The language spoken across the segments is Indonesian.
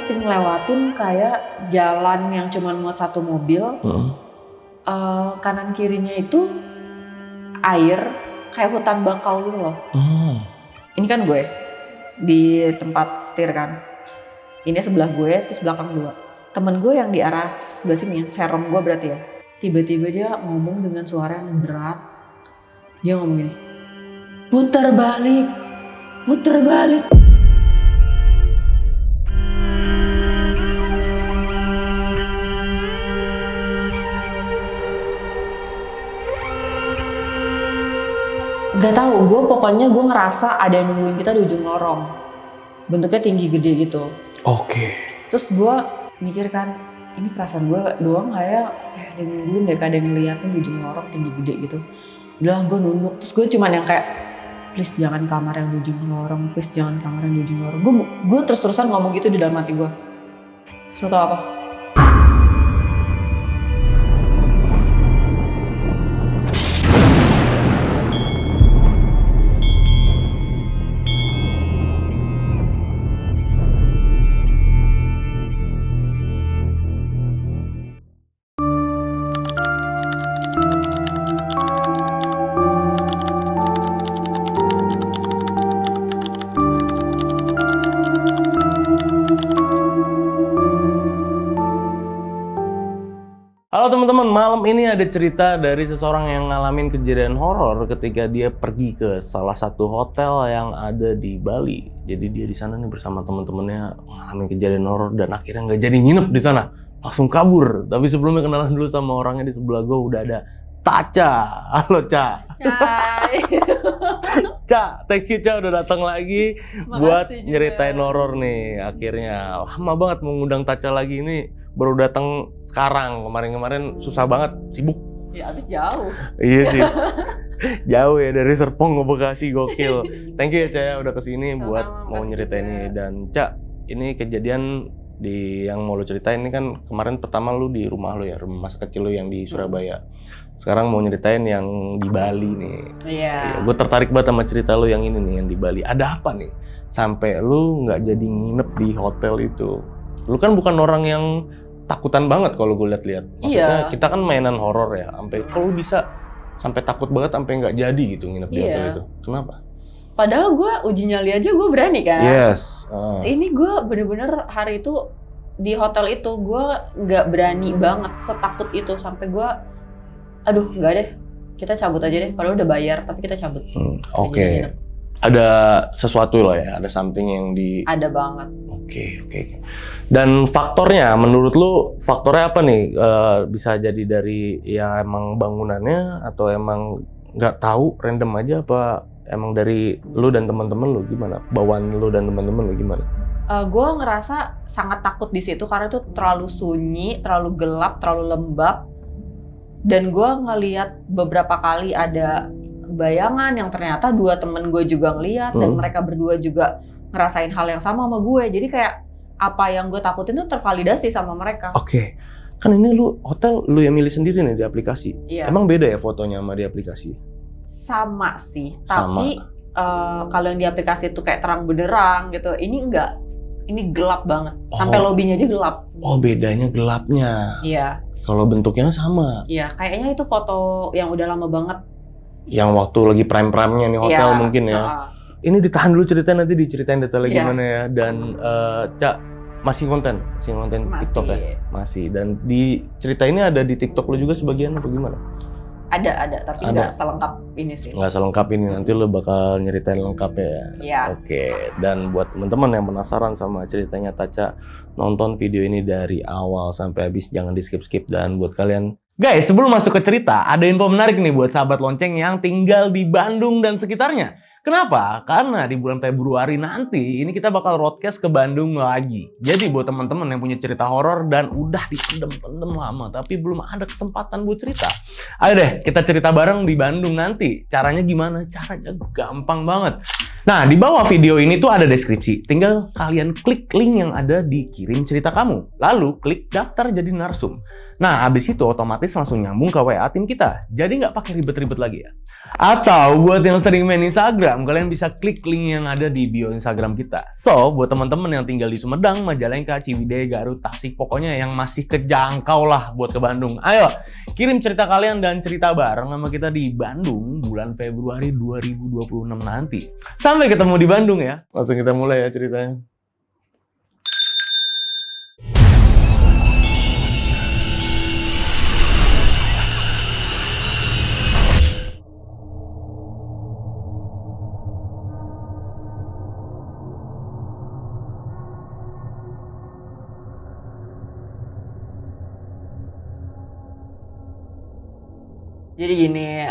mesti ngelewatin kayak jalan yang cuma muat satu mobil. Kanan kirinya itu air, kayak hutan bakau gitu loh. Ini kan gue di tempat setir kan. Ini sebelah gue, terus belakang dua. Temen gue yang di arah sebelah sini, serong gue berarti ya. Tiba-tiba dia ngomong dengan suara yang berat. Dia ngomong gini, putar balik, putar balik. Gak tahu, pokoknya gue ngerasa ada yang nungguin kita di ujung lorong. Bentuknya tinggi gede gitu. Oke. Terus gue mikir kan, ini perasaan gue doang kayak ada yang nungguin deh, kayak ada yang ngeliatin di ujung lorong tinggi gede gitu. Udah gue nunduk, terus gue cuman yang kayak, please jangan kamar yang di ujung lorong, please jangan kamar yang di ujung lorong. Gue terus-terusan ngomong gitu di dalam hati gue. Terus lo tau apa? Halo teman-teman, malam ini ada cerita dari seseorang yang ngalamin kejadian horor ketika dia pergi ke salah satu hotel yang ada di Bali. Jadi dia di sana nih bersama teman-temannya ngalamin kejadian horor dan akhirnya nggak jadi nginep di sana, langsung kabur. Tapi sebelumnya kenalan dulu sama orangnya. Di sebelah gue udah ada Taca. Halo Ca. Hai. Ca, thank you Ca udah datang lagi. Makasih buat juga. nyeritain horor nih. Akhirnya lama banget mengundang Taca lagi ini. Baru datang sekarang, kemarin susah banget, sibuk. Ya abis jauh. Iya sih, jauh ya dari Serpong ke Bekasi, gokil. Thank you ya Ca ya udah kesini buat mau nyeritain ini. Dan Ca, ini kejadian yang mau lu ceritain ini kan kemarin pertama lu di rumah lu ya, rumah masa kecil lu yang di Surabaya. Sekarang mau nyeritain yang di Bali nih. Iya. Gue tertarik banget sama cerita lu yang ini nih, yang di Bali. Ada apa nih sampai lu nggak jadi nginep di hotel itu? Lu kan bukan orang yang takutan banget kalau gue lihat-lihat. Maksudnya kita kan mainan horor ya, sampai kalau bisa sampai takut banget sampai nggak jadi gitu nginep di hotel itu. Kenapa? Padahal gue uji nyali aja gue berani kan. Yes. Ini gue bener-bener hari itu di hotel itu gue nggak berani banget, setakut itu sampai gue, aduh nggak deh, kita cabut aja deh. Padahal udah bayar tapi kita cabut. Oke. Ada sesuatu loh ya, ada something yang di. Ada banget. Oke. Dan faktornya, menurut lu faktornya apa nih? Bisa jadi dari ya emang bangunannya atau emang nggak tahu, random aja, apa emang dari lu dan teman-teman lu gimana? Bawaan lu dan teman-teman lu gimana? Gue ngerasa sangat takut di situ karena itu terlalu sunyi, terlalu gelap, terlalu lembab. Dan gue ngelihat beberapa kali ada bayangan yang ternyata dua temen gue juga ngelihat dan mereka berdua juga ngerasain hal yang sama gue. Jadi kayak apa yang gue takutin tuh tervalidasi sama mereka. Oke. Kan ini lu hotel lu yang milih sendiri nih di aplikasi. Iya. Emang beda ya fotonya sama di aplikasi? Sama sih, tapi kalau yang di aplikasi itu kayak terang benderang gitu. Ini enggak. Ini gelap banget. Sampai lobbynya aja gelap. Oh, bedanya gelapnya. Iya. Kalau bentuknya sama. Iya, kayaknya itu foto yang udah lama banget. Yang waktu lagi prime-prime-nya nih hotel mungkin ya. Ini ditahan dulu ceritanya, nanti diceritain detailnya gimana ya. Dan Ca, masih konten TikTok ya? Masih. Dan di cerita ini ada di TikTok lu juga sebagian apa gimana? Ada, tapi nggak selengkap ini sih. Nggak selengkap ini, nanti lu bakal nyeritain lengkap ya? Iya. Oke, dan buat teman-teman yang penasaran sama ceritanya Taca, nonton video ini dari awal sampai habis, jangan di skip-skip. Dan buat kalian, guys, sebelum masuk ke cerita, ada info menarik nih buat sahabat lonceng yang tinggal di Bandung dan sekitarnya. Kenapa? Karena di bulan Februari nanti ini kita bakal roadcast ke Bandung lagi. Jadi buat teman-teman yang punya cerita horor dan udah dipendem-pendem lama tapi belum ada kesempatan buat cerita, ayo deh kita cerita bareng di Bandung nanti. Caranya gimana? Caranya gampang banget. Nah, di bawah video ini tuh ada deskripsi. Tinggal kalian klik link yang ada di kirim cerita kamu. Lalu klik daftar jadi narsum. Nah, abis itu otomatis langsung nyambung ke WA tim kita. Jadi nggak pakai ribet-ribet lagi ya. Atau buat yang sering main Instagram, kalian bisa klik link yang ada di bio Instagram kita. So, buat teman-teman yang tinggal di Sumedang, Majalengka, Ciwidey, Garut, Tasik, pokoknya yang masih kejangkau lah buat ke Bandung. Ayo, kirim cerita kalian dan cerita bareng sama kita di Bandung bulan Februari 2026 nanti. Sampai ketemu di Bandung ya. Langsung kita mulai ya ceritanya. Jadi gini,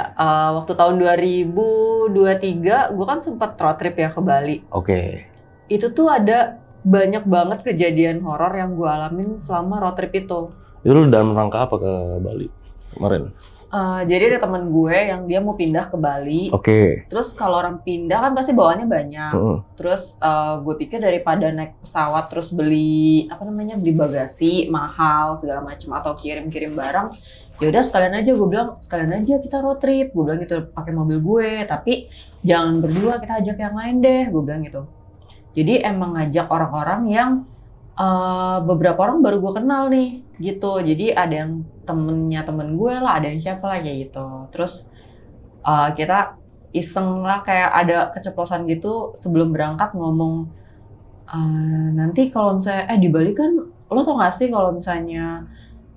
waktu tahun 2023 gue kan sempet road trip ya ke Bali. Oke. Itu tuh ada banyak banget kejadian horor yang gue alamin selama road trip itu. Itu lu dalam rangka apa ke Bali kemarin? Jadi ada teman gue yang dia mau pindah ke Bali. Oke. Terus kalau orang pindah kan pasti bawaannya banyak. Terus gue pikir daripada naik pesawat terus beli beli bagasi mahal segala macam atau kirim-kirim barang, ya udah sekalian aja kita road trip. Gue bilang gitu pakai mobil gue, tapi jangan berdua, kita ajak yang lain deh. Gue bilang gitu. Jadi emang ngajak orang-orang yang beberapa orang baru gue kenal nih gitu. Jadi ada yang temennya temen gue lah, ada yang siapa lah kayak gitu. Terus kita iseng lah, kayak ada keceplosan gitu sebelum berangkat ngomong, nanti kalau misalnya di Bali kan lo tau gak sih kalau misalnya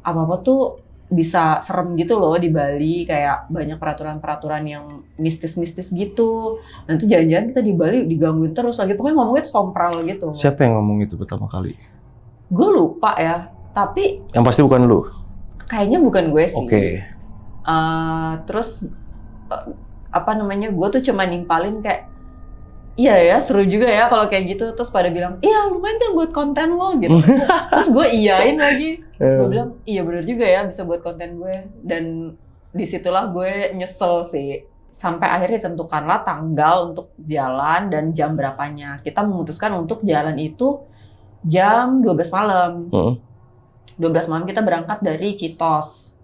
apa-apa tuh bisa serem gitu loh di Bali, kayak banyak peraturan-peraturan yang mistis-mistis gitu. Nanti jangan-jangan kita di Bali digangguin terus lagi. Pokoknya ngomongnya sompral gitu. Siapa yang ngomong itu pertama kali? Gue lupa ya, tapi yang pasti bukan lu. Kayaknya bukan gue sih. Oke. Terus gue tuh cuma nimpalin kayak, iya ya seru juga ya kalau kayak gitu. Terus pada bilang, iya lumayan kan buat konten lo gitu. Terus gue iyain lagi. Gue bilang, iya bener juga ya bisa buat konten gue. Dan disitulah gue nyesel sih. Sampai akhirnya ditentukanlah tanggal untuk jalan dan jam berapanya. Kita memutuskan untuk jalan itu jam 12 malam. 12 malam kita berangkat dari Citos.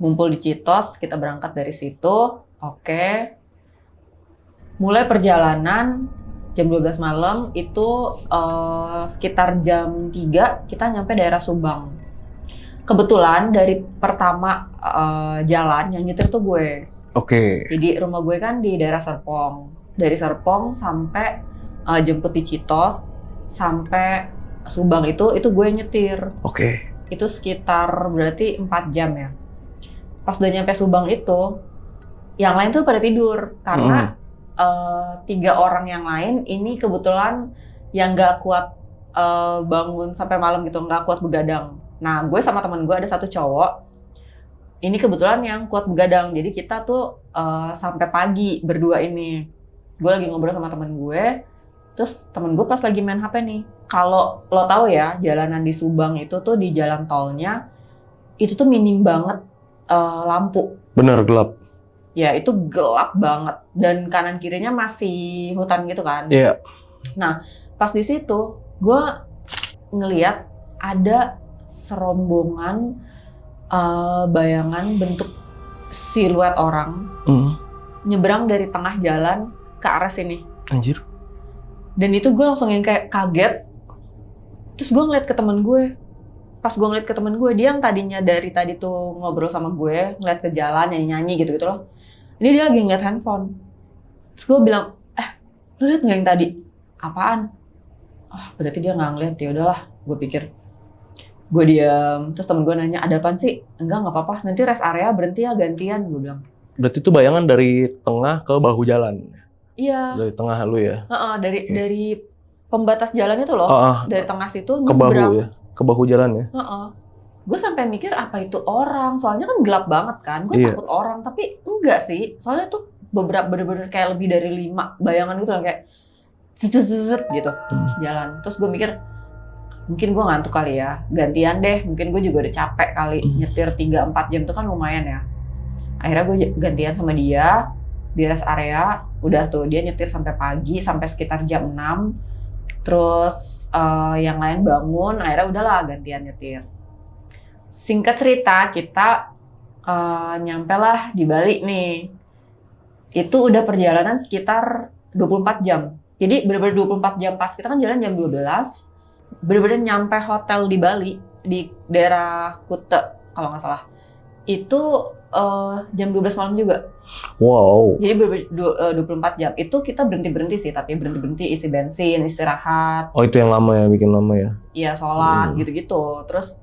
Ngumpul di Citos, kita berangkat dari situ. Oke. Mulai perjalanan jam 12 malam itu sekitar jam 3 kita nyampe daerah Subang. Kebetulan dari pertama jalan yang nyetir tuh gue. Oke. Jadi rumah gue kan di daerah Serpong. Dari Serpong sampai jemput di Citos sampai Subang itu gue nyetir. Oke. Itu sekitar berarti 4 jam ya. Pas udah nyampe Subang itu, yang lain tuh pada tidur karena 3 orang yang lain ini kebetulan yang nggak kuat bangun sampai malam gitu, nggak kuat begadang. Nah, gue sama teman gue ada satu cowok. Ini kebetulan yang kuat begadang. Jadi kita tuh sampai pagi berdua ini. Gue lagi ngobrol sama teman gue. Terus temen gue pas lagi main HP nih. Kalau lo tahu ya, jalanan di Subang itu tuh di jalan tolnya itu tuh minim banget lampu. Bener, gelap. Ya, itu gelap banget dan kanan kirinya masih hutan gitu kan. Iya. Nah, pas di situ gue ngeliat ada serombongan bayangan bentuk siluet orang nyebrang dari tengah jalan ke arah sini. Anjir. Dan itu gue langsung yang kayak kaget. Terus gue ngeliat ke temen gue. Pas gue ngeliat ke temen gue, dia yang tadinya dari tadi tuh ngobrol sama gue, ngeliat ke jalan, nyanyi-nyanyi gitu-gitu loh. Ini dia lagi ngeliat handphone. Terus gue bilang, lu liat gak yang tadi? Apaan? Berarti dia gak ngeliat, ya udahlah. Gue pikir. Gue diam. Terus temen gue nanya, ada apaan sih? Enggak, gak apa-apa. Nanti rest area berhenti ya, gantian. Gue bilang. Berarti itu bayangan dari tengah ke bahu jalan? Iya. Dari tengah lu ya? Dari pembatas jalan itu loh. Dari tengah situ ke bahu ya? Ke bahu jalan ya? Gue sampai mikir apa itu orang, soalnya kan gelap banget kan. Gue takut orang, tapi enggak sih. Soalnya tuh bener-bener kayak lebih dari 5 bayangan gitu lah, kayak zzzz gitu jalan. Terus gue mikir, mungkin gue ngantuk kali ya, gantian deh. Mungkin gue juga udah capek kali, nyetir 3-4 jam tuh kan lumayan ya. Akhirnya gue gantian sama dia di rest area. Udah tuh dia nyetir sampai pagi, sampai sekitar jam 6. Terus yang lain bangun, akhirnya udahlah gantian nyetir. Singkat cerita, kita nyampe lah di Bali nih. Itu udah perjalanan sekitar 24 jam. Jadi bener-bener 24 jam pas kita kan jalan jam 12. Bener-bener nyampe hotel di Bali, di daerah Kuta kalau nggak salah. Itu jam 12 malam juga. Wow. Jadi bener-bener 24 jam. Itu kita berhenti-berhenti sih, tapi berhenti-berhenti isi bensin, istirahat. Oh itu yang lama ya, bikin lama ya? Iya, sholat gitu-gitu. Terus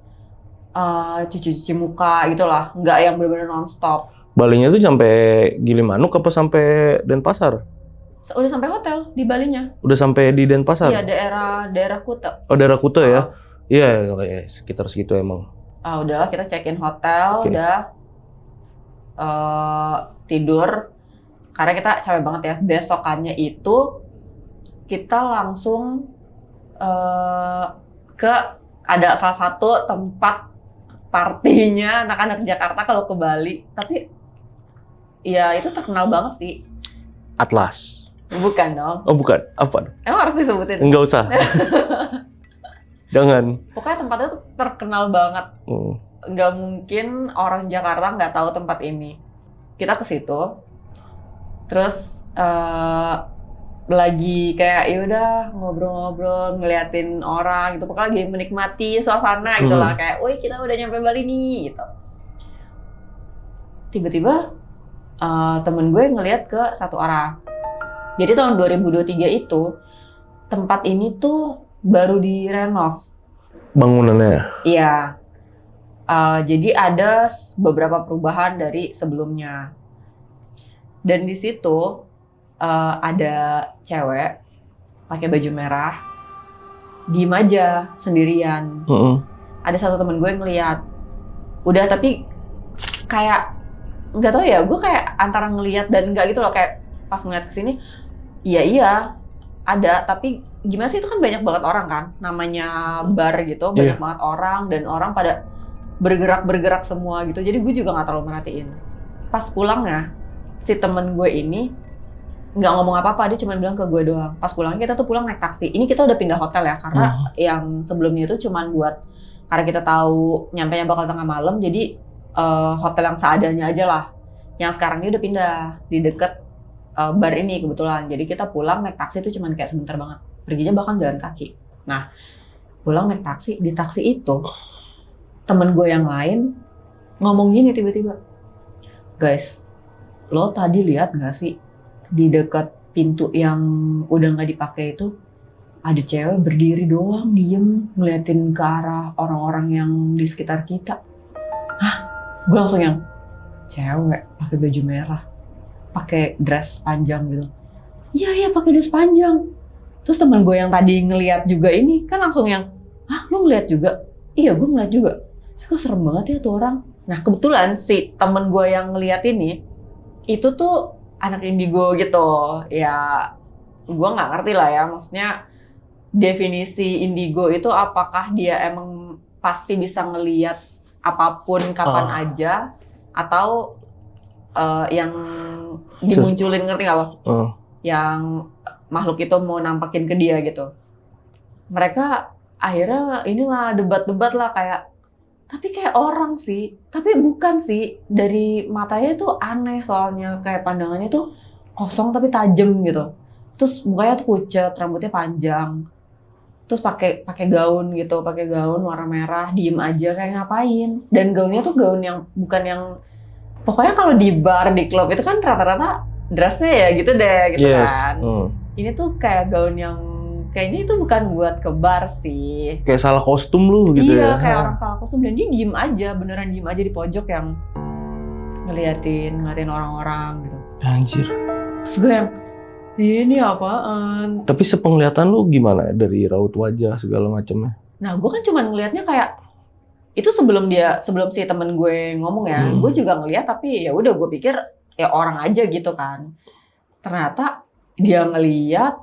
cuci-cuci muka gitulah, nggak yang benar-benar nonstop. Balinya tuh sampai Gilimanuk apa sampai Denpasar? Udah sampai hotel di Balinya. Udah sampai di Denpasar? Iya, daerah Kuta. Oh daerah Kuta ya? Iya, sekitar segitu emang. Udahlah kita check-in hotel, udah tidur. Karena kita capek banget ya. Besokannya itu kita langsung ke ada salah satu tempat partinya anak-anak Jakarta kalau ke Bali. Tapi ya itu terkenal banget sih. Atlas. Bukan dong. Oh bukan, apa? Emang harus disebutin? Enggak usah. Jangan. Pokoknya tempatnya tuh terkenal banget. Nggak mungkin orang Jakarta nggak tahu tempat ini. Kita ke situ, terus lagi kayak yaudah ngobrol-ngobrol, ngeliatin orang gitu. Pokoknya lagi menikmati suasana gitu lah. Kayak, woi kita udah nyampe Bali nih gitu. Tiba-tiba temen gue ngeliat ke satu arah. Jadi tahun 2023 itu tempat ini tuh baru direnov. Bangunannya? Iya. Jadi ada beberapa perubahan dari sebelumnya. Dan di situ ada cewek pakai baju merah, diem aja sendirian. Ada satu temen gue ngeliat. Udah tapi kayak nggak tahu ya, gue kayak antara ngeliat dan nggak gitu loh, kayak pas ngeliat kesini, iya ada, tapi gimana sih, itu kan banyak banget orang kan, namanya bar gitu, banyak banget orang dan orang pada bergerak semua gitu, jadi gue juga nggak terlalu merhatiin. Pas pulangnya si temen gue ini nggak ngomong apa-apa, dia cuma bilang ke gue doang. Pas pulangnya kita tuh pulang naik taksi. Ini kita udah pindah hotel ya, karena yang sebelumnya itu cuma buat karena kita tahu nyampenya bakal tengah malam, jadi hotel yang seadanya aja lah. Yang sekarang ini udah pindah di deket bar ini kebetulan. Jadi kita pulang naik taksi itu cuma kayak sebentar banget. Perginya bahkan jalan kaki. Nah, pulang naik taksi, di taksi itu temen gue yang lain ngomong gini tiba-tiba, guys, lo tadi lihat nggak sih di dekat pintu yang udah nggak dipakai itu ada cewek berdiri doang, diem ngeliatin ke arah orang-orang yang di sekitar kita. Hah? Gue langsung yang cewek pakai baju merah, pakai dress panjang gitu. Iya pakai dress panjang. Terus teman gue yang tadi ngeliat juga ini kan langsung yang, hah lo ngeliat juga? Iya gue ngeliat juga. Kok serem banget ya tuh orang. Nah kebetulan si temen gue yang ngeliat ini itu tuh anak indigo gitu. Ya gue nggak ngerti lah ya, maksudnya definisi indigo itu apakah dia emang pasti bisa ngeliat apapun kapan aja, atau yang dimunculin, ngerti nggak lo? Yang makhluk itu mau nampakin ke dia gitu. Mereka akhirnya inilah debat-debat lah, kayak tapi kayak orang sih, tapi bukan sih, dari matanya tuh aneh soalnya, kayak pandangannya tuh kosong tapi tajam gitu. Terus mukanya tuh pucet, rambutnya panjang. Terus pakai gaun gitu, pakai gaun warna merah, diem aja kayak ngapain. Dan gaunnya tuh gaun yang bukan yang, pokoknya kalau di bar, di klub itu kan rata-rata dressnya ya gitu deh, gitu kan. Ini tuh kayak gaun yang kayaknya itu bukan buat ke bar sih. Kayak salah kostum lu gitu ya. Iya, kayak orang salah kostum, dan dia diem aja, beneran diem aja di pojok yang ngeliatin orang-orang gitu. Anjir. Terus gue yang, ini apaan? Tapi sepenglihatan lu gimana dari raut wajah segala macamnya? Nah, gue kan cuma ngelihatnya kayak itu sebelum si temen gue ngomong ya, gue juga ngelihat, tapi ya udah gue pikir ya orang aja gitu kan. Ternyata dia ngelihat,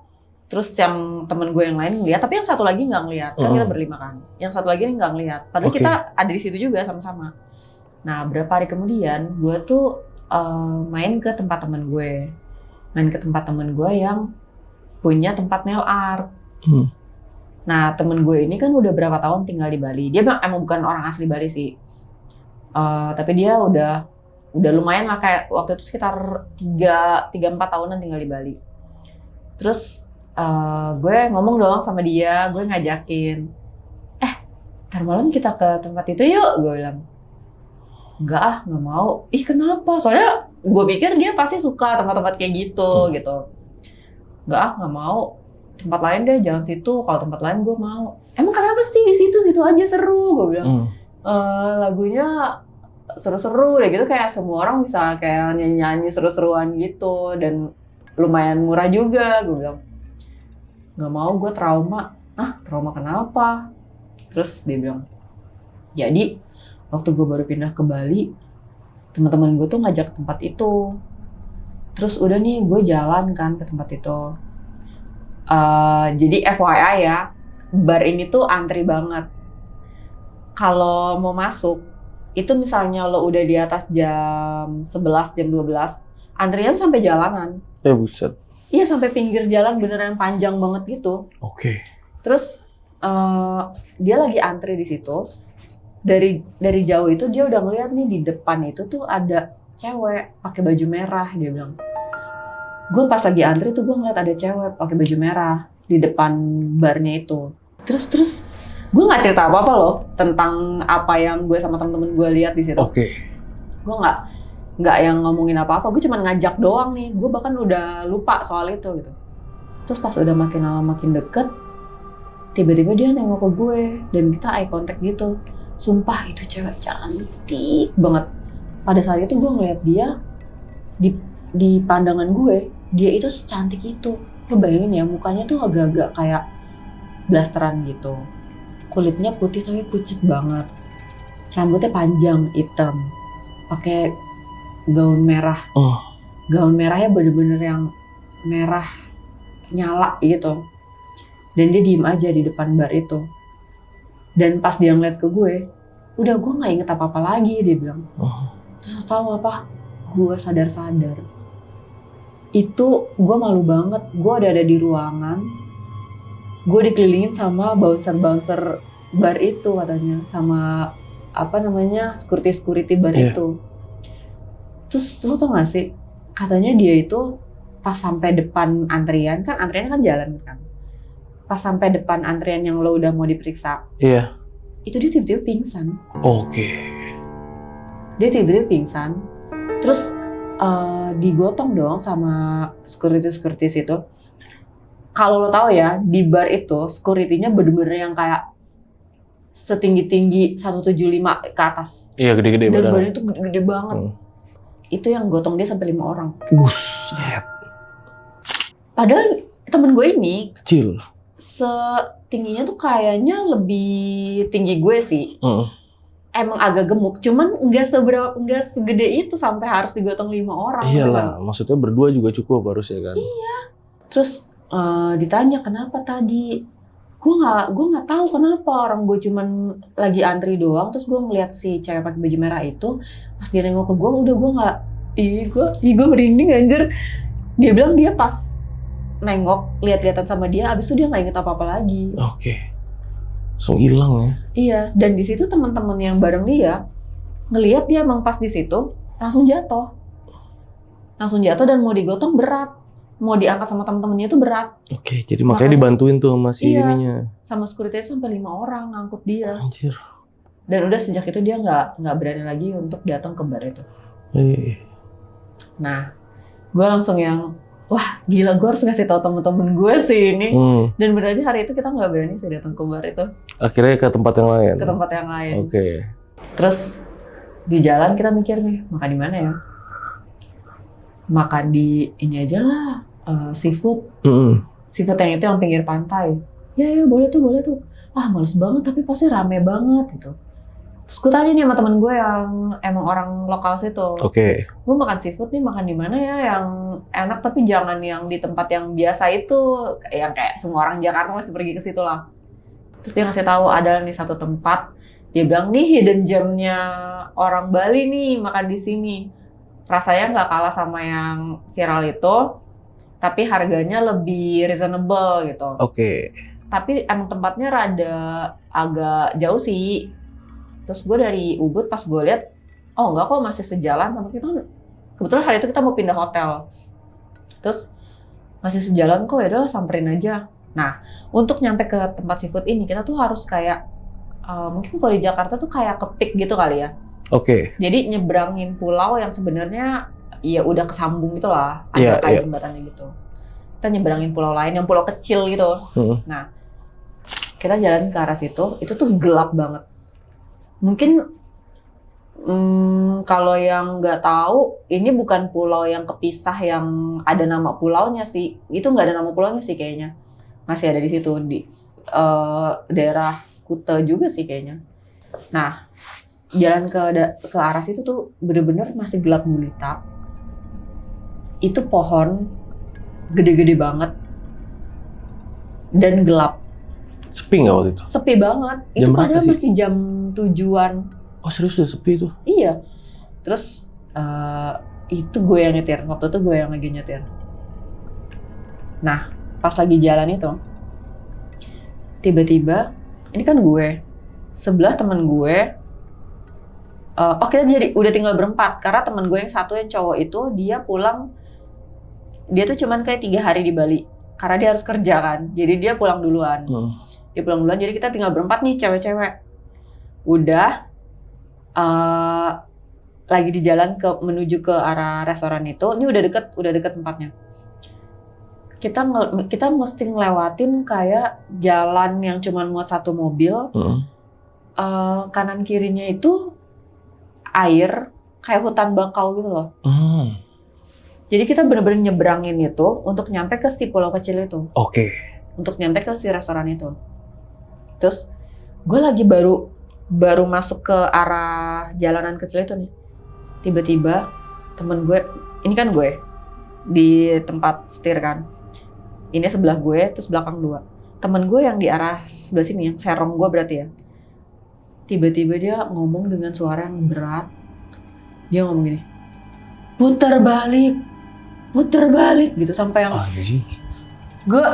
terus yang temen gue yang lain ngelihat, tapi yang satu lagi nggak ngelihat. Kan kita berlima kan. Yang satu lagi nggak ngelihat. Padahal kita ada di situ juga sama-sama. Nah, berapa hari kemudian gue tuh main ke tempat temen gue. Main ke tempat temen gue yang punya tempat nail art. Nah, temen gue ini kan udah berapa tahun tinggal di Bali. Dia emang bukan orang asli Bali sih. Tapi dia udah lumayan lah, kayak waktu itu sekitar 3-4 tahunan tinggal di Bali. Terus gue ngomong doang sama dia, gue ngajakin, ntar malam kita ke tempat itu yuk, gue bilang. Enggak nggak mau. Ih kenapa? Soalnya gue pikir dia pasti suka tempat-tempat kayak gitu gitu. Enggak mau. Tempat lain deh, jangan situ. Kalau tempat lain gue mau. Emang kenapa sih di situ aja seru, gue bilang. Lagunya seru-seru deh gitu, kayak semua orang bisa kayak nyanyi seru-seruan gitu, dan lumayan murah juga, gue bilang. Nggak mau, gue trauma. Trauma kenapa? Terus dia bilang, jadi waktu gue baru pindah ke Bali, teman-teman gue tuh ngajak ke tempat itu. Terus udah nih gue jalan kan ke tempat itu. Jadi FYI ya, bar ini tuh antri banget. Kalau mau masuk, itu misalnya lo udah di atas jam 11, jam 12, antrinya tuh sampai jalanan. Buset. Iya, sampai pinggir jalan, beneran panjang banget gitu. Oke. Terus dia lagi antri di situ. Dari jauh itu dia udah ngeliat nih di depan itu tuh ada cewek pakai baju merah, dia bilang. Gue pas lagi antri tuh gue ngeliat ada cewek pakai baju merah di depan barnya itu. Terus gue nggak cerita apa-apa loh tentang apa yang gue sama temen-temen gue lihat di situ. Oke. Gue nggak yang ngomongin apa-apa, gue cuma ngajak doang nih. Gue bahkan udah lupa soal itu gitu. Terus pas udah makin lama makin deket, tiba-tiba dia nengok ke gue dan kita eye contact gitu. Sumpah itu cewek cantik banget. Pada saat itu gue ngeliat dia di pandangan gue, dia itu secantik itu. Lo bayangin ya, mukanya tuh agak-agak kayak blasteran gitu. Kulitnya putih tapi pucet banget. Rambutnya panjang, hitam. Pakai gaun merah. Gaun merahnya bener-bener yang merah nyala gitu. Dan dia diem aja di depan bar itu. Dan pas dia ngeliat ke gue, udah gue gak inget apa-apa lagi, dia bilang. Terus tau apa? Gue sadar-sadar. Itu gue malu banget. Gue udah ada di ruangan. Gue dikelilingin sama bouncer-bouncer bar itu katanya. Sama security bar itu. Terus lo tau gak sih? Katanya dia itu pas sampai depan antrian, kan antrian kan jalan kan. Pas sampai depan antrian yang lo udah mau diperiksa. Iya. Itu dia tiba-tiba pingsan. Oke. Dia tiba-tiba pingsan. Terus digotong dong sama security itu. Kalau lo tahu ya, di bar itu security-nya bener-bener yang kayak setinggi-tinggi 175 ke atas. Iya, gede-gede Dan badannya. badan itu gede banget. Itu yang gotong dia sampai 5 orang. Buset. Padahal temen gue ini Kecil. setingginya tuh kayaknya lebih tinggi gue sih. Emang agak gemuk, cuman nggak segede itu sampai harus digotong 5 orang. Iyalah, maksudnya berdua juga cukup harusnya kan. Iya. Terus ditanya kenapa tadi, gue nggak tahu kenapa, orang gue cuman lagi antri doang. Terus gue ngeliat si cewek pakai baju merah itu, pas dia nengok ke gue, udah gue nggak, gue merinding anjir. Dia bilang dia pas nengok, lihat-lihatan sama dia, abis itu dia nggak inget apa-apa lagi. Oke. Langsung hilang ya. Iya, dan di situ teman-teman yang bareng dia ngelihat dia emang pas di situ langsung jatuh dan mau digotong berat, mau diangkat sama teman-temannya itu berat. Oke, jadi makanya dibantuin tuh sama si ininya. Sama security sampai 5 orang ngangkut dia. Anjir. Dan udah sejak itu dia nggak berani lagi untuk datang ke bar itu. Nah, gue langsung yang wah gila, gue harus ngasih tahu temen-temen gue sih ini. Dan bener aja hari itu kita nggak berani sih datang ke bar itu. Akhirnya ke tempat yang lain. Ke tempat yang lain. Oke. Terus di jalan kita mikir nih, makan di mana ya? Makan di ini aja lah, seafood. Seafood yang itu yang pinggir pantai. Ya boleh tuh. Males banget tapi pasti rame banget gitu. Terus gue tanya nih sama temen gue yang emang orang lokal situ. Oke. Gue makan seafood nih, makan di mana ya yang enak tapi jangan yang di tempat yang biasa itu, yang kayak semua orang Jakarta masih pergi ke situ lah. Terus dia ngasih tahu ada nih satu tempat. Dia bilang nih hidden gem-nya orang Bali nih makan di sini. Rasanya nggak kalah sama yang viral itu, tapi harganya lebih reasonable gitu. Oke. Tapi emang tempatnya rada agak jauh sih. Terus gue dari Ubud pas gue lihat Oh enggak kok, masih sejalan sama kita kan. Kebetulan hari itu kita mau pindah hotel. Terus masih sejalan kok, ya udah samperin aja. Nah, untuk nyampe ke tempat seafood ini kita tuh harus kayak mungkin kalau di Jakarta tuh kayak kepik gitu kali ya. Oke. Jadi nyebrangin pulau yang sebenarnya ya udah kesambung gitu lah, ada kayak jembatannya gitu. Kita nyebrangin pulau lain yang pulau kecil gitu. Nah, kita jalan ke arah situ, itu tuh gelap banget. Mungkin kalau yang nggak tahu, ini bukan pulau yang kepisah yang ada nama pulaunya sih. Itu nggak ada nama pulaunya sih kayaknya. Masih ada di situ di daerah Kuta juga sih kayaknya. Nah, jalan ke arah situ tuh bener-bener masih gelap gulita. Itu pohon gede-gede banget dan gelap. Sepi nggak waktu itu? Sepi banget. Itu padahal masih jam 7-an. Oh serius udah sepi tuh? Iya. Terus itu gue yang nyetir. Waktu itu gue yang lagi nyetir. Nah, pas lagi jalan itu, tiba-tiba, ini kan gue, sebelah teman gue, kita jadi udah tinggal berempat. Karena teman gue yang satu yang cowok itu, dia pulang, dia tuh cuman kayak 3 hari di Bali. Karena dia harus kerja kan, jadi dia pulang duluan. Dia pulang duluan, jadi kita tinggal berempat nih, cewek-cewek. Udah, lagi di jalan menuju ke arah restoran itu. Ini udah deket tempatnya. Kita mesti ngelewatin kayak jalan yang cuma muat satu mobil. Kanan kirinya itu air, kayak hutan bakau gitu loh. Jadi kita bener-bener nyebrangin itu untuk nyampe ke si pulau kecil itu. Oke. Untuk nyampe ke si restoran itu. Terus gue lagi baru masuk ke arah jalanan kecil itu nih. Tiba-tiba temen gue, ini kan gue di tempat setir kan. Ini sebelah gue, terus belakang 2. Temen gue yang di arah sebelah sini, yang serong gue berarti ya. Tiba-tiba dia ngomong dengan suara yang berat. Dia ngomong gini, putar balik gitu sampai yang gue,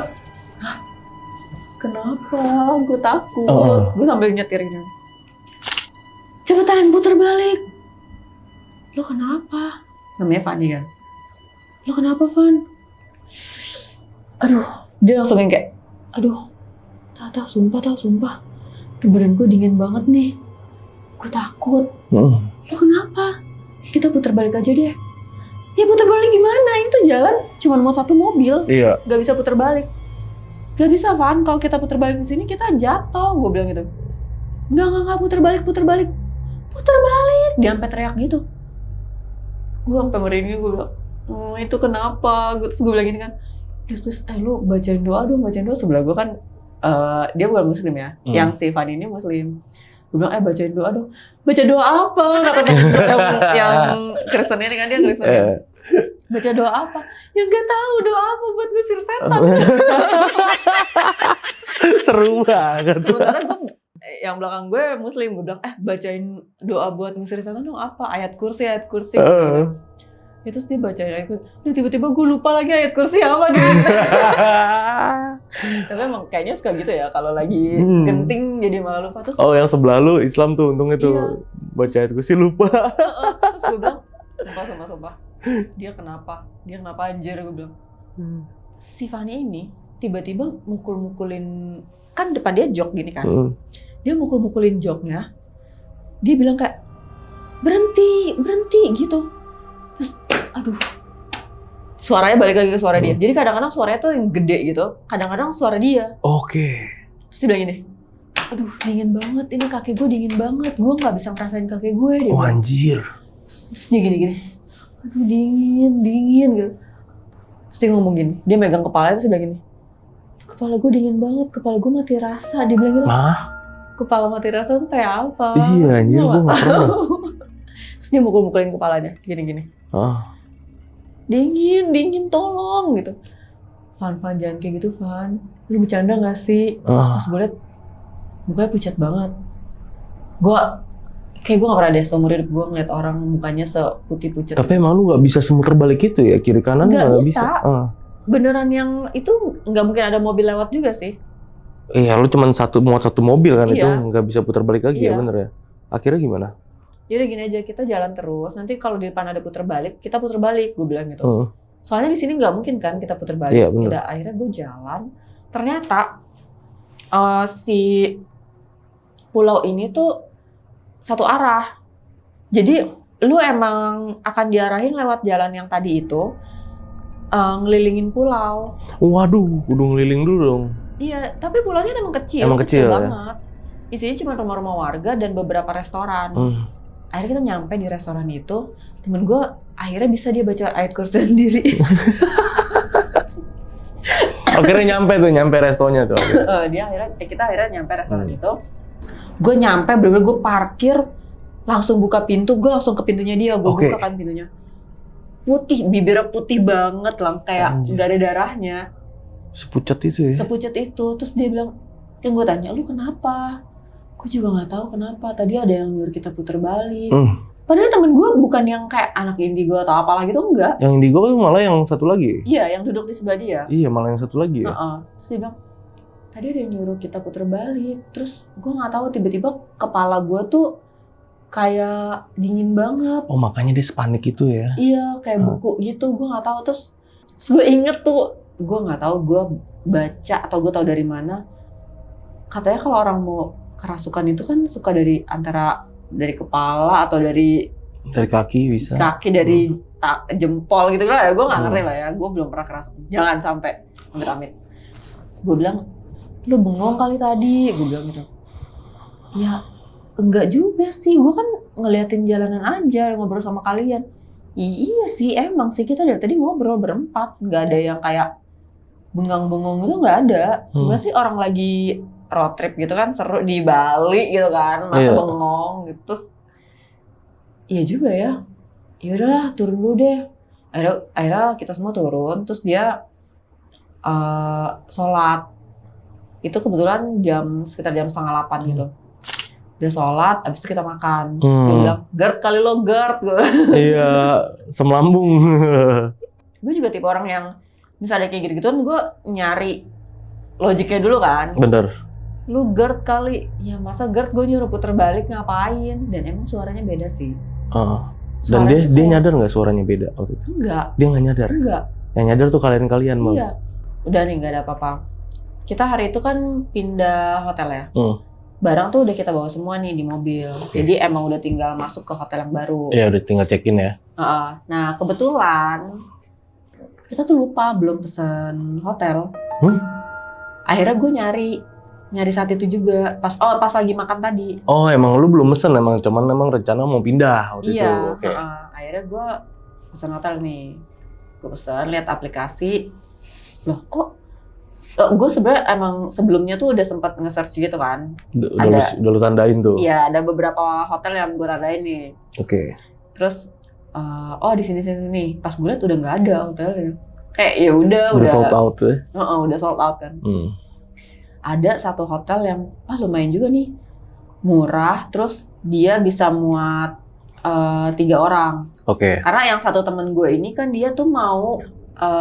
kenapa? Gue takut. Gue sambil nyetirinnya. Cepetan putar balik. Lo kenapa? Namanya Fanny kan. Lo kenapa, Van? Aduh, dia langsung yang kayak, aduh, tau, sumpah. Badan gue dingin banget nih. Gue takut. Lo kenapa? Kita putar balik aja deh. Ya putar balik gimana? Ini tuh jalan cuma mau satu mobil. Iya. Gak bisa putar balik. Gak bisa, Van. Kalau kita putar balik ke sini kita jatuh. Gue bilang gitu. Enggak, putar balik. Dia sampai teriak gitu. Gue sampai merinding, gue bilang, itu kenapa? Terus gue bilang gini kan, please, lu bacain doa dong. Sebelah gue kan, dia bukan muslim ya, yang si Fanny ini muslim. Gue bilang, bacain doa dong. Baca doa apa? Kata temen yang Kristen ini kan, dia Kristen ya. Baca doa apa? Ya gak tahu doa apa buat ngusir setan. Seru banget. Sementara gue, yang belakang gue muslim, gue bilang, bacain doa buat ngusir setan dong apa? Ayat kursi. Gitu. Ya, terus dia bacain ayat kursi. Tiba-tiba gue lupa lagi ayat kursi apa dia. Tapi emang kayaknya suka gitu ya, kalau lagi genting jadi malah lupa. Terus, yang sebelah lu Islam tuh, untungnya tuh. Iya. Baca ayat kursi lupa. Terus gue bilang, sumpah. Dia kenapa anjir, gue bilang. Si Fanny ini tiba-tiba mukul-mukulin, kan depan dia jok gini kan. Dia mukul-mukulin joknya. Dia bilang kayak, berhenti gitu. Terus, aduh. Suaranya balik lagi ke suara dia. Jadi kadang-kadang suaranya tuh yang gede gitu. Kadang-kadang suara dia. Oke. Terus dia bilang gini, aduh dingin banget, ini kaki gue dingin banget. Gue gak bisa ngerasain kaki gue. Dia bilang. Anjir. Terus dia gini. Aduh dingin gitu. Terus dia ngomong gini, dia megang kepalanya terus dia bilang gini, kepala gue dingin banget, kepala gue mati rasa. Dia bilang gitu. Kepala mati rasa tuh kayak apa? Iya anjir, gue gak pernah. Terus dia mukul-mukulin kepalanya, gini-gini. Dingin, tolong gitu. Van, jangan kayak gitu, Van. Lu bercanda gak sih? Terus pas gue liat, mukanya pucat banget. Gue gak pernah deh seumur hidup gue ngeliat orang mukanya seputih pucat. Tapi emang lu gak bisa semuter balik itu ya? Kiri kanan gak bisa? Beneran yang itu gak mungkin ada mobil lewat juga sih. Iya, lu cuma satu mobil kan. Iya. Itu gak bisa putar balik lagi. Iya. Ya bener ya? Akhirnya gimana? Yaudah gini aja, kita jalan terus. Nanti kalau di depan ada puter balik, kita puter balik, gue bilang gitu. Soalnya di sini nggak mungkin kan kita puter balik. Iya, bener. Udah, akhirnya gue jalan. Ternyata si pulau ini tuh satu arah. Jadi lu emang akan diarahin lewat jalan yang tadi itu, ngelilingin pulau. Waduh, kudu ngeliling dulu dong. Iya, tapi pulaunya emang kecil. Emang kecil ya? banget. Isinya cuma rumah-rumah warga dan beberapa restoran. Akhirnya kita nyampe di restoran itu, temen gue akhirnya bisa dia baca ayat kursi sendiri. Akhirnya nyampe restonya tuh. Kita akhirnya nyampe restoran itu. Gue nyampe, bener-bener gue parkir, langsung buka pintu, gue langsung ke pintunya dia, gue buka kan pintunya. Putih, bibirnya putih banget lah, kayak nggak ada darahnya. Sepucat itu ya? Sepucat itu, terus dia bilang, kan gue tanya, lu kenapa? Gue juga nggak tahu kenapa, tadi ada yang nyuruh kita puter balik. Padahal temen gue bukan yang kayak anak indigo atau apalah gitu, enggak. Yang indigo malah yang satu lagi? Iya, yang duduk di sebelah dia. Iya, malah yang satu lagi ya? Terus dia bilang, tadi ada yang nyuruh kita puter balik. Terus gue nggak tahu, tiba-tiba kepala gue tuh kayak dingin banget. Oh, makanya dia sepanik itu ya? Iya, kayak beku gitu, gue nggak tahu. Terus gue inget tuh, gue nggak tahu, gue baca atau gue tahu dari mana, katanya kalau orang mau kerasukan itu kan suka dari kepala atau dari kaki bisa, kaki dari jempol gitu lah ya. Gue nggak ngerti lah ya, gue belum pernah kerasukan, jangan sampai amit-amit. Gue bilang, lu bengong kali tadi, gue bilang gitu. Ya enggak juga sih, gue kan ngeliatin jalanan aja, ngobrol sama kalian. Iya sih, emang sih kita dari tadi ngobrol berempat, nggak ada yang kayak bengang-bengong gitu, nggak ada. Gue sih orang lagi road trip gitu kan, seru di Bali gitu kan, masa bengong gitu. Terus iya juga ya, yaudahlah turun dulu deh. Akhirnya kita semua turun, terus dia sholat. Itu kebetulan sekitar jam 7:30 gitu. Dia sholat, abis itu kita makan. Terus dia bilang, Gert kali lo Gert. Iya, semlambung. Gue juga tipe orang yang misalnya kayak gitu-gituan, gue nyari logiknya dulu kan. Bener. Lu Gert kali, ya masa Gert gue nyuruh puter balik ngapain? Dan emang suaranya beda sih. Dan dia nyadar nggak suaranya beda waktu itu? Enggak. Dia nggak nyadar? Enggak. Yang nyadar tuh kalian-kalian malah? Iya. Udah nih, nggak ada apa-apa. Kita hari itu kan pindah hotel ya. Barang tuh udah kita bawa semua nih di mobil. Jadi emang udah tinggal masuk ke hotel yang baru. Iya, udah tinggal check-in ya. Nah, kebetulan kita tuh lupa belum pesen hotel. Akhirnya gue nyari saat itu juga pas lagi makan tadi. Oh, emang lu belum pesen, cuman rencana mau pindah waktu itu. Iya. Akhirnya gue pesen hotel nih. Gue pesen, lihat aplikasi. Loh, kok gue sebenarnya emang sebelumnya tuh udah sempat nge-search gitu kan. Udah lu tandain tuh? Iya, ada beberapa hotel yang gue tandain nih. Terus, di sini. Pas gue liat udah nggak ada hotelnya. Kayak ya udah sold out ya? Udah sold out kan. Ada satu hotel yang lumayan juga nih, murah. Terus dia bisa muat 3 orang. Karena yang satu temen gue ini kan dia tuh mau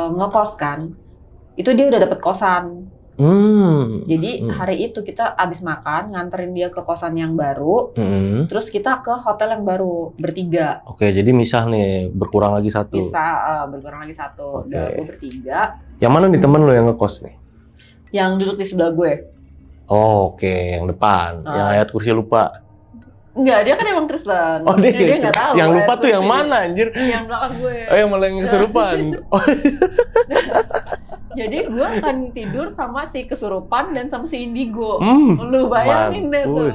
ngekos kan. Itu dia udah dapet kosan. Jadi hari itu kita abis makan, nganterin dia ke kosan yang baru, terus kita ke hotel yang baru bertiga. Jadi misah nih, berkurang lagi satu. Berkurang lagi satu. Udah gue bertiga. Yang mana nih temen lo yang ngekos nih? Yang duduk di sebelah gue. Yang depan. Yang ayat kursi lupa. Enggak, dia kan emang Kristen. Dia nggak tahu. Yang lupa tuh yang mana anjir? Yang belakang gue. Yang malah yang kesurupan. Jadi gue akan tidur sama si kesurupan dan sama si indigo. Lu bayangin deh tuh.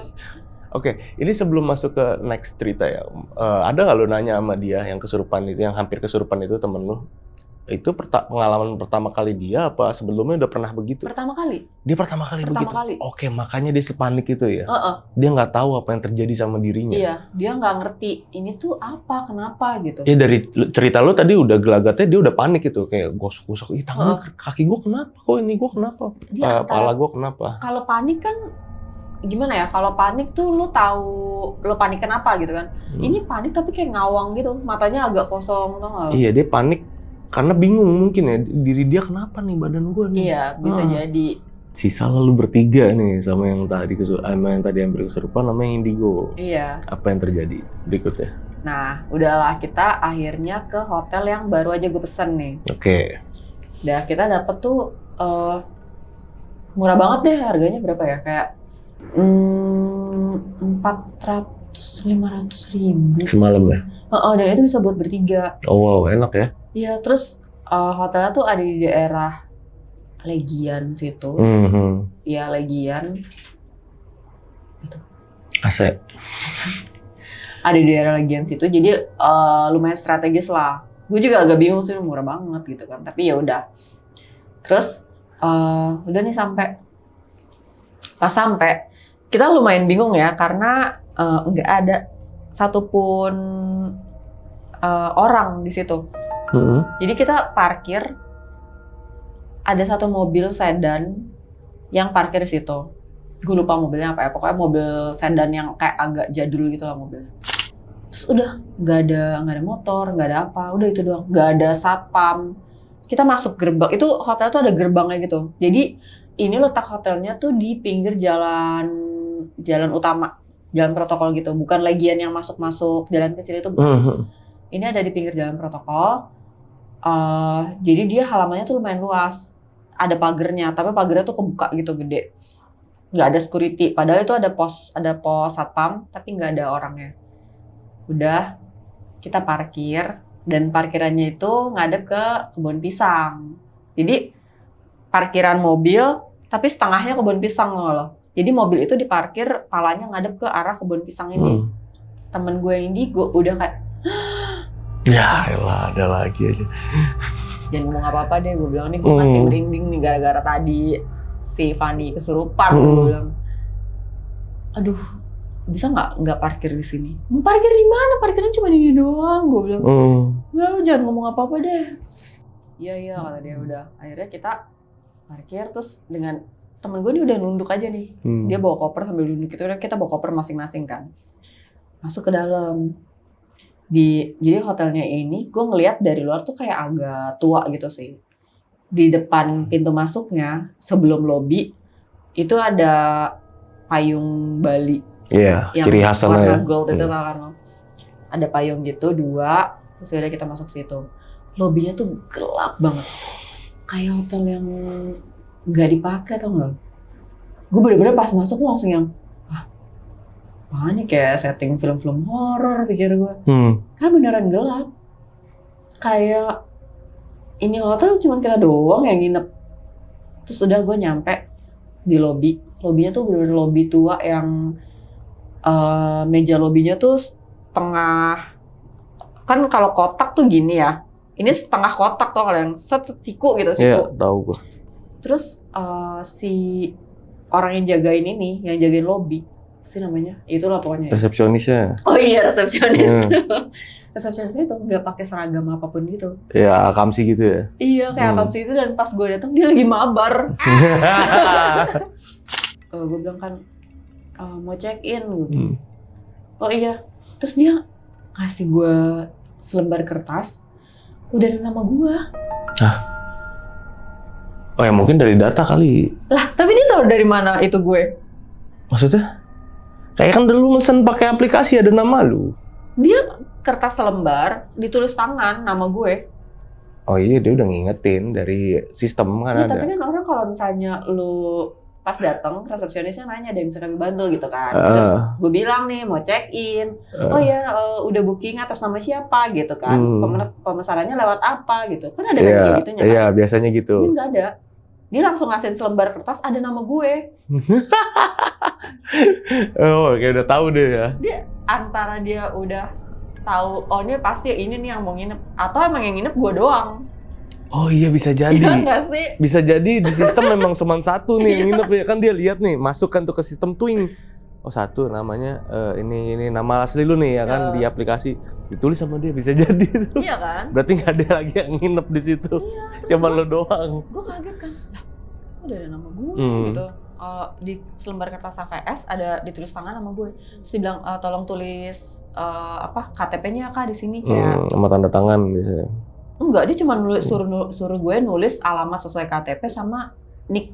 Ini sebelum masuk ke next cerita ya. Ada nggak lu nanya sama dia yang kesurupan itu, yang hampir kesurupan itu temen lu? Itu pengalaman pertama kali dia apa sebelumnya udah pernah begitu? Pertama kali. Dia pertama kali begitu? Makanya dia sepanik itu ya? Dia nggak tahu apa yang terjadi sama dirinya? Iya, dia nggak ngerti ini tuh apa, kenapa gitu. Ya dari cerita lu tadi udah gelagatnya dia udah panik gitu. Kayak gosok-gosok, tangan kaki gue kenapa? Kok ini gue kenapa? Kepala gue kenapa? Kalau panik kan gimana ya? Kalau panik tuh lu tahu lu panik kenapa gitu kan? Ini panik tapi kayak ngawang gitu, matanya agak kosong, tau nggak? Iya, dia panik karena bingung mungkin ya, diri dia kenapa nih, badan gue nih. Iya, bisa jadi. Sisa lalu bertiga nih sama yang tadi hampir kesurupan namanya Indigo. Iya. Apa yang terjadi berikutnya? Nah, udahlah kita akhirnya ke hotel yang baru aja gue pesen nih. Oke. Udah kita dapet tuh murah banget deh harganya, berapa ya? Kayak 400-500 ribu. Semalam ya? Dan itu bisa buat bertiga. Oh wow, enak ya? Iya, terus hotelnya tuh ada di daerah Legian situ. Iya, Legian. Itu. AC. Ada di daerah Legian situ, jadi lumayan strategis lah. Gue juga agak bingung sih, murah banget gitu kan. Tapi ya udah. Terus udah nih pas sampai kita lumayan bingung ya karena nggak ada satupun orang di situ. Jadi kita parkir, ada satu mobil sedan yang parkir di situ. Gue lupa mobilnya apa ya, pokoknya mobil sedan yang kayak agak jadul gitu lah mobilnya. Terus udah nggak ada motor, nggak ada apa, udah itu doang. Nggak ada satpam. Kita masuk gerbang, itu hotel tuh ada gerbangnya gitu. Jadi ini letak hotelnya tuh di pinggir jalan utama, jalan protokol gitu, bukan Legian yang masuk jalan kecil itu bukan. Ini ada di pinggir jalan protokol. Jadi dia halamannya tuh lumayan luas. Ada pagernya, tapi pagernya tuh kebuka gitu gede. Nggak ada security. Padahal itu ada pos satpam, tapi nggak ada orangnya. Udah, kita parkir, dan parkirannya itu ngadep ke kebun pisang. Jadi parkiran mobil, tapi setengahnya kebun pisang loh. Jadi mobil itu diparkir, palanya ngadep ke arah kebun pisang ini. Temen gue yang Indigo udah kayak, ya elah, ada lagi aja. jangan ngomong apa-apa deh, gue bilang nih gue masih merinding nih gara-gara tadi si Fanny kesurupan. Gue bilang, aduh, bisa nggak parkir di sini? Mau parkir di mana? Parkirnya cuma ini doang. Gue bilang, udah lo jangan ngomong apa-apa deh. Iya kata dia. Udah, akhirnya kita parkir, terus dengan temen gue ini udah nunduk aja nih. Dia bawa koper sambil nunduk gitu. Udah kita bawa koper masing-masing kan. Masuk ke dalam. Jadi hotelnya ini gue ngeliat dari luar tuh kayak agak tua gitu sih. Di depan pintu masuknya sebelum lobi itu ada payung Bali. Iya, ciri khas sana ya. Warna gold itu kan. Ada payung gitu 2, terus udah kita masuk situ. Lobinya tuh gelap banget. Kayak hotel yang nggak dipakai, tau nggak? Gue bener-bener pas masuk tuh langsung yang, apaan nih, kayak setting film-film horor pikir gue. Karena beneran gelap. Kayak ini hotel cuma kita doang yang nginep. Terus udah gue nyampe di lobi. Lobinya tuh bener-bener lobi tua yang meja lobinya tuh setengah, kan kalau kotak tuh gini ya. Ini setengah kotak tuh kalau yang siku gitu, siku. Iya, tahu gue. Terus si orang yang jagain ini, yang jagain lobi, apa sih namanya? Itulah pokoknya. Resepsionisnya. Oh iya, resepsionis. Resepsionisnya itu nggak pakai seragam apapun gitu. Ya, akamsi gitu ya. Iya, kayak akamsi itu, dan pas gue datang dia lagi mabar. Gue bilang kan, mau check in. Oh iya, terus dia kasih gue selembar kertas, udah ada nama gue. Oh ya mungkin dari data kali. Lah, tapi dia tahu dari mana itu gue? Maksudnya? Kayak kan dulu mesen pakai aplikasi ada nama lu. Dia kertas selembar ditulis tangan nama gue. Oh iya, dia udah ngingetin dari sistem kan Iya, ada. tapi kan orang kalau misalnya lu pas datang, resepsionisnya nanya, ada yang bisa kami bantu gitu kan. Terus gue bilang nih mau check in. Oh ya, udah booking atas nama siapa gitu kan. Pemesanannya lewat apa gitu. Kan ada kayak gitunya kan. Iya, biasanya gitu. Dia nggak ada. Dia langsung ngasihin selembar kertas ada nama gue. Oh, kayak udah tahu deh ya. Dia antara dia udah tahu, oh ini pasti ini nih yang mau nginep, atau emang yang nginep gue doang. Oh iya, bisa jadi. Iya nggak sih? Bisa jadi di sistem memang cuma satu nih yang nginep ya kan, dia lihat nih, masukkan tuh ke sistem twing. Oh satu namanya ini nama asli lu nih ya kan, di aplikasi ditulis sama dia, bisa jadi tuh. Iya kan? Berarti nggak ada lagi yang nginep di situ. Iya, cuma lu doang. Gue kaget kan, lah udah ada nama gue gitu. Di selembar kertas AVS ada ditulis tangan nama gue. Terus dia bilang tolong tulis KTP-nya kak di sini kayak. Sama tanda tangan biasanya. Enggak, dia cuma suruh gue nulis alamat sesuai KTP sama nick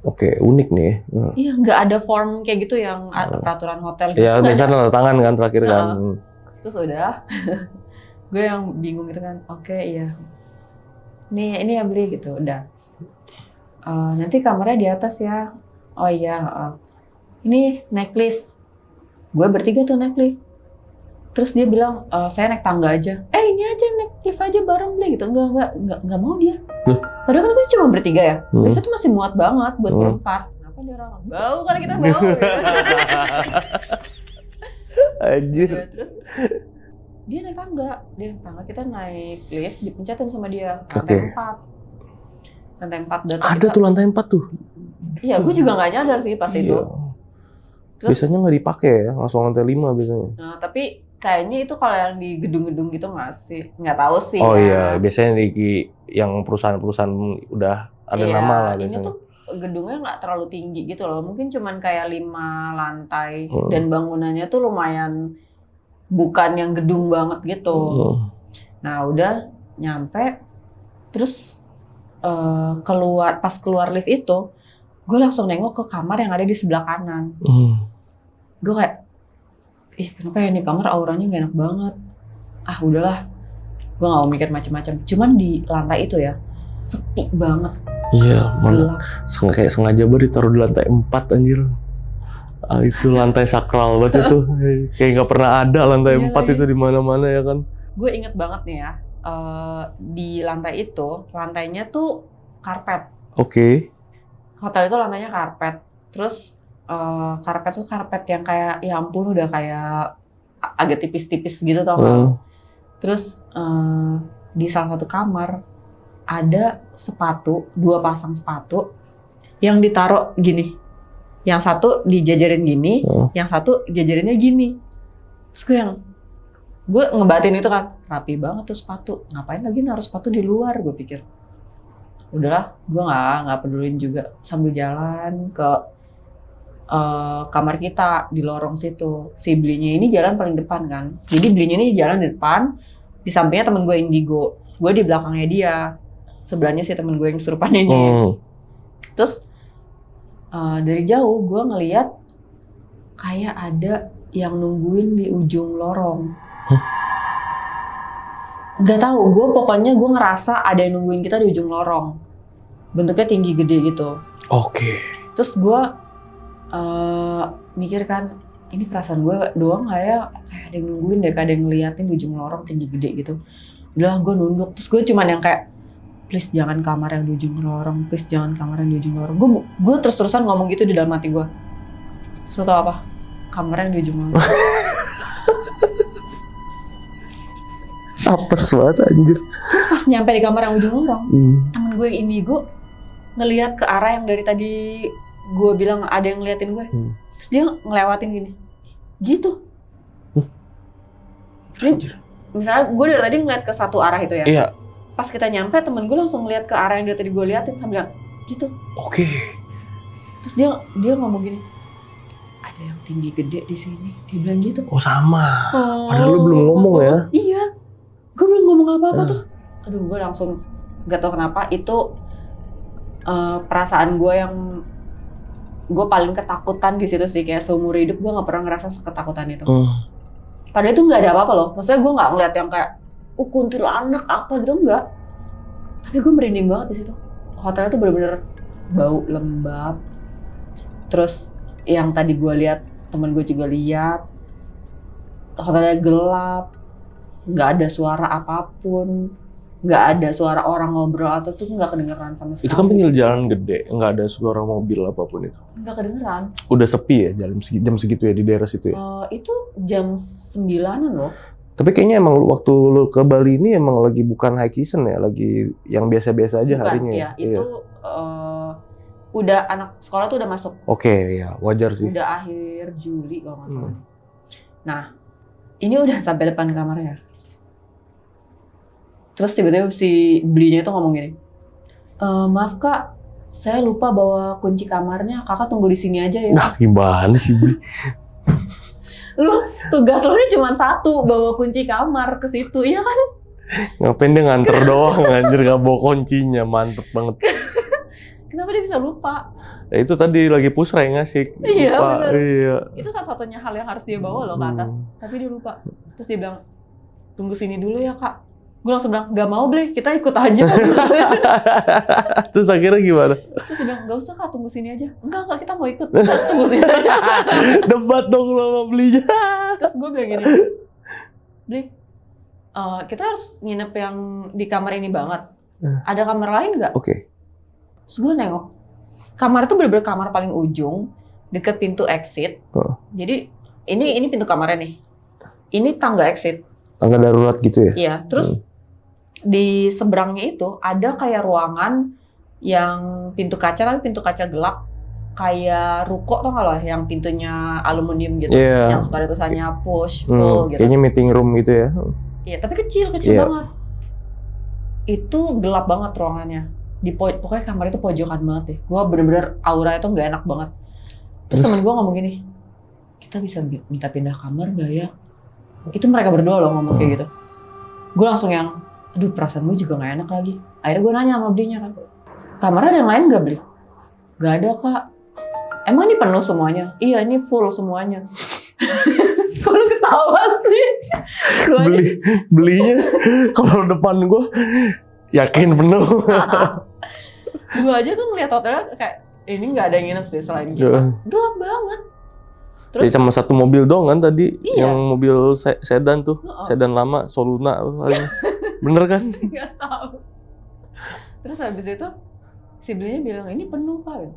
Oke, unik nih. Iya, nggak ada form kayak gitu yang peraturan hotel gitu. Ya, biasanya tanda tangan kan terakhir kan. Terus udah, gue yang bingung gitu kan. Oke, iya. Ini ya beli gitu, udah. Nanti kamarnya di atas ya. Oh iya. Ini naik lift. Gue bertiga tuh naik lift. Terus dia bilang, saya naik tangga aja. Ini aja naik lift aja bareng beli gitu. Enggak mau dia. Padahal kan itu cuma bertiga ya. Liftnya tuh masih muat banget buat berempat. Kenapa dia orang bau kali kita bau ya. Anjir. Ya, terus dia naik tangga. Kita naik lift, dipencetin sama dia. Lantai 4. Lantai 4 ada tuh lantai 4 tuh. Iya, gue juga nggak nyadar sih pas itu. Terus, biasanya nggak dipakai ya, langsung lantai 5 biasanya. Nah, tapi kayaknya itu kalau yang di gedung-gedung gitu nggak sih? Nggak tahu sih. Oh iya, biasanya di yang perusahaan-perusahaan udah ada nama lah biasanya. Ini tuh gedungnya nggak terlalu tinggi gitu loh. Mungkin cuman kayak 5 lantai dan bangunannya tuh lumayan bukan yang gedung banget gitu. Nah, udah nyampe terus pas keluar lift itu, gue langsung nengok ke kamar yang ada di sebelah kanan. Gue kayak, kenapa ya nih kamar auranya gak enak banget. Udahlah, gue gak mau mikir macam-macam. Cuman di lantai itu ya, sepi banget. Iya, malah kayak sengaja banget ditaruh di lantai 4 anjir. Itu lantai sakral banget itu. Kayak gak pernah ada lantai 4 itu di mana-mana ya kan. Gue inget banget nih ya, di lantai itu, lantainya tuh karpet. Oke. Hotel itu lantainya karpet. Terus karpet tuh karpet yang kayak, ya ampun udah kayak agak tipis-tipis gitu tau gak? Terus di salah satu kamar ada sepatu, 2 pasang sepatu yang ditaruh gini. Yang satu dijajarin gini, yang satu jajarinnya gini. Terus gue ngebatin itu kan, rapi banget tuh sepatu. Ngapain lagi naruh sepatu di luar, gue pikir. Udahlah, gue nggak pedulin juga. Sambil jalan ke kamar kita di lorong situ. Si belinya ini jalan paling depan kan. Jadi belinya ini jalan di depan, di sampingnya temen gue Indigo. Gue di belakangnya dia. Sebelahnya si temen gue yang kesurupan ini. Terus dari jauh gue ngeliat kayak ada yang nungguin di ujung lorong. Gak tahu, pokoknya gue ngerasa ada yang nungguin kita di ujung lorong. Bentuknya tinggi gede gitu. Oke. Terus gue mikir kan, ini perasaan gue doang gak ya? Kayak ada yang nungguin deh, kayak ada yang ngeliatin di ujung lorong tinggi gede gitu. Udahlah gue nunduk. Terus gue cuman yang kayak, please jangan kamar yang di ujung lorong, please jangan kamar yang di ujung lorong. Gue terus-terusan ngomong gitu di dalam hati gue. Terus lo tau apa? Kamar yang di ujung lorong. Apes banget anjir. Terus pas nyampe di kamar yang ujung lorong, temen gue yang Indigo ngelihat ke arah yang dari tadi gue bilang ada yang ngeliatin gue. Terus dia ngelewatin gini. Gitu. Ini, misalnya gue dari tadi ngeliat ke satu arah itu ya. Iya. Pas kita nyampe, temen gue langsung ngeliat ke arah yang dari tadi gue liatin sambil bilang, gitu. Oke. Terus dia ngomong gini, ada yang tinggi gede di sini. Dia bilang gitu. Oh sama. Padahal lu belum ngomong ya. Iya. Gue belum ngomong apa-apa. Terus aduh, gue langsung gak tau kenapa itu perasaan gue yang gue paling ketakutan di situ sih. Kayak seumur hidup gue gak pernah ngerasa seketakutan itu. Padahal itu gak ada apa-apa loh. Maksudnya gue gak ngeliat yang kayak kuntilanak apa gitu, enggak. Tapi gue merinding banget di situ. Hotelnya tuh bener-bener bau lembab. Terus yang tadi gue lihat, temen gue juga lihat, hotelnya gelap, nggak ada suara apapun, nggak ada suara orang ngobrol atau tuh nggak kedengeran sama sekali. Itu kan pinggir jalan gede, nggak ada suara mobil apapun itu. Nggak kedengeran. Udah sepi ya jam segitu ya di daerah situ ya? Itu jam 9-an loh. Tapi kayaknya emang waktu lu ke Bali ini emang lagi bukan high season ya, lagi yang biasa-biasa aja bukan, harinya ya? Itu udah anak sekolah tuh udah masuk. Oke, ya wajar sih. Udah akhir Juli kalau nggak salah. Nah, ini udah sampai depan kamarnya. Terus tiba-tiba si belinya itu ngomong gini, maaf kak, saya lupa bawa kunci kamarnya, kakak tunggu di sini aja ya. Nah gimana sih beli? Lu tugas lu ini cuma satu, bawa kunci kamar ke situ, iya kan? Ngapain dia nganter doang, anjir gak bawa kuncinya, mantep banget. Kenapa dia bisa lupa? Ya, itu tadi lagi pusreng ngasih. Iya, Lupa. bener. Iya. Itu salah satunya hal yang harus dia bawa loh ke atas. Tapi dia lupa. Terus dia bilang, tunggu sini dulu ya kak. Gue langsung bilang, gak mau Bleh, kita ikut aja. Terus akhirnya gimana? Terus dia bilang, gak usah kak, tunggu sini aja. Enggak, kita mau ikut. Tunggu sini aja. Debat dong lo sama belinya. Terus gue bilang gini, Bleh, kita harus nginep yang di kamar ini banget. Ada kamar lain nggak? Oke. Terus gue nengok, kamar itu bener-bener kamar paling ujung, deket pintu exit. Jadi ini pintu kamarnya nih. Ini tangga exit. Tangga darurat gitu ya? Iya. Terus di seberangnya itu ada kayak ruangan yang pintu kaca, tapi pintu kaca gelap. Kayak ruko tau nggak lo, yang pintunya aluminium gitu, yang suka ada tulisannya push, pull gitu. Kayaknya meeting room gitu ya? Iya, tapi kecil banget. Itu gelap banget ruangannya. Pokoknya kamar itu pojokan banget deh. Gue bener-bener aura itu nggak enak banget. Terus temen gue ngomong gini, kita bisa minta pindah kamar nggak ya? Itu mereka berdua loh ngomong kayak gitu. Gue langsung yang, aduh perasaan gue juga nggak enak lagi. Akhirnya gue nanya sama belinya kan, kamarnya ada yang lain nggak Beli? Nggak ada kak. Emang ini penuh semuanya? Iya ini full semuanya. Kok lu ketawa sih? Belinya kalau depan gue yakin penuh. Gue aja tuh ngeliat hotelnya kayak ini nggak ada yang nginep sih selain kita. Gelap banget. Terus ya, sama satu mobil doang kan tadi, iya. Yang mobil sedan tuh, sedan lama, Soluna. Bener kan? Nggak tahu. Terus habis itu si belinya bilang ini penuh pak.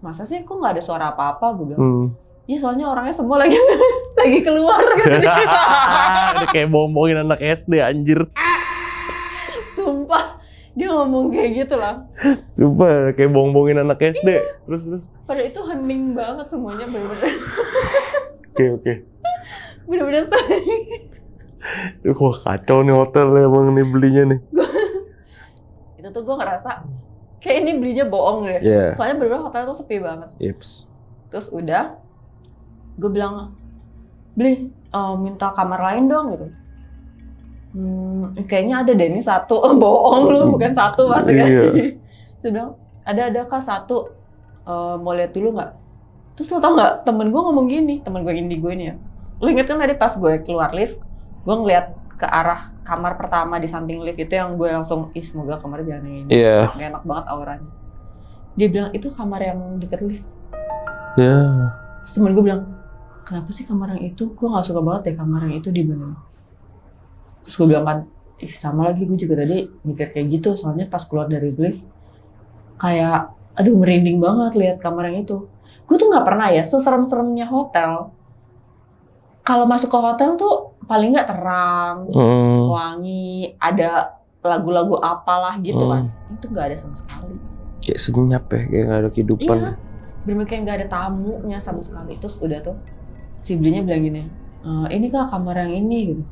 Masa sih kok nggak ada suara apa-apa? Gue bilang. Iya soalnya orangnya semua lagi keluar gitu. Udah kayak bohong-bohongin anak SD anjir. Sumpah dia ngomong kayak gitu lah. Sumpah kayak bohong-bohongin anak SD. Terus. Padahal itu hening banget semuanya bener-bener. Oke. Bener-bener sedih. Wah kacau nih hotel emang nih belinya nih. Itu tuh gue ngerasa kayak ini belinya bohong deh. Soalnya bener-bener hotel tuh sepi banget. Yeps. Terus udah gue bilang, Beli, minta kamar lain dong gitu. Kayaknya ada deh ini satu. Bohong lu, bukan satu pasti kan. Terus bilang, ada kak satu. Mau lihat dulu nggak? Terus lo tau nggak, temen gue ngomong gini, temen gue indigo ini ya. Lo inget kan tadi pas gue keluar lift, gue ngeliat ke arah kamar pertama di samping lift itu yang gue langsung, semoga kamar jangan yang ini. Gak enak banget auranya. Dia bilang, itu kamar yang deket lift. Terus temen gue bilang, kenapa sih kamar yang itu? Gue gak suka banget deh kamar yang itu di mana. Terus gue bilang kan, sama lagi gue juga tadi mikir kayak gitu. Soalnya pas keluar dari lift, kayak, aduh merinding banget lihat kamar yang itu. Gue tuh gak pernah ya, seserem-seremnya hotel. Kalau masuk ke hotel tuh paling gak terang, wangi, ada lagu-lagu apalah gitu kan. Itu gak ada sama sekali. Kayak senyap ya, kayak gak ada kehidupan. Iya, bener-bener kayak gak ada tamunya sama sekali. Terus udah tuh, si belinya bilang gini, ini kak kamar yang ini gitu.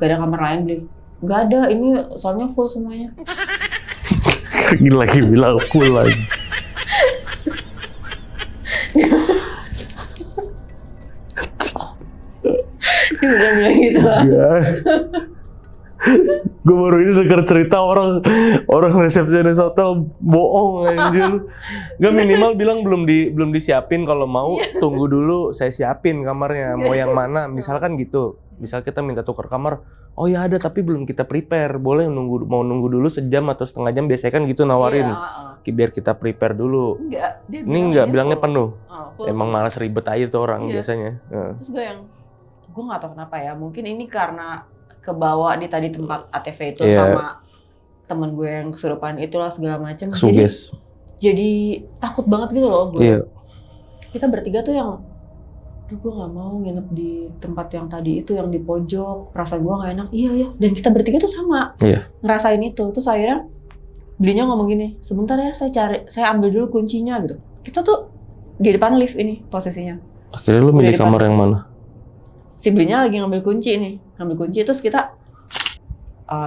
Gak ada kamar lain Beli. Gak ada, ini soalnya full semuanya. Lagi bilang full lagi. Dia udah bilang gitu lah. Gue baru ini denger cerita orang resepsionis hotel bohong anjir. Gak minimal bilang belum disiapin, kalau mau tunggu dulu saya siapin kamarnya mau yang mana misalkan gitu. Misal kita minta tukar kamar, oh ya ada tapi belum kita prepare, boleh mau nunggu dulu sejam atau setengah jam, biasanya kan gitu nawarin. Biar kita prepare dulu. Ini enggak bilangnya penuh. Emang malas ribet aja tuh orang biasanya. Terus gue nggak tahu kenapa ya, mungkin ini karena kebawa di tadi tempat ATV itu sama temen gue yang kesurupan itulah segala macam. Jadi takut banget gitu loh gue. Kita bertiga tuh yang, gue nggak mau nginep di tempat yang tadi itu yang di pojok, perasaan gue nggak enak. Iya. Dan kita bertiga tuh sama ngerasain itu. Terus akhirnya belinya ngomong gini, sebentar ya saya ambil dulu kuncinya gitu. Kita tuh di depan lift ini posisinya. Akhirnya lu milih kamar yang mana? Si belinya lagi ngambil kunci terus kita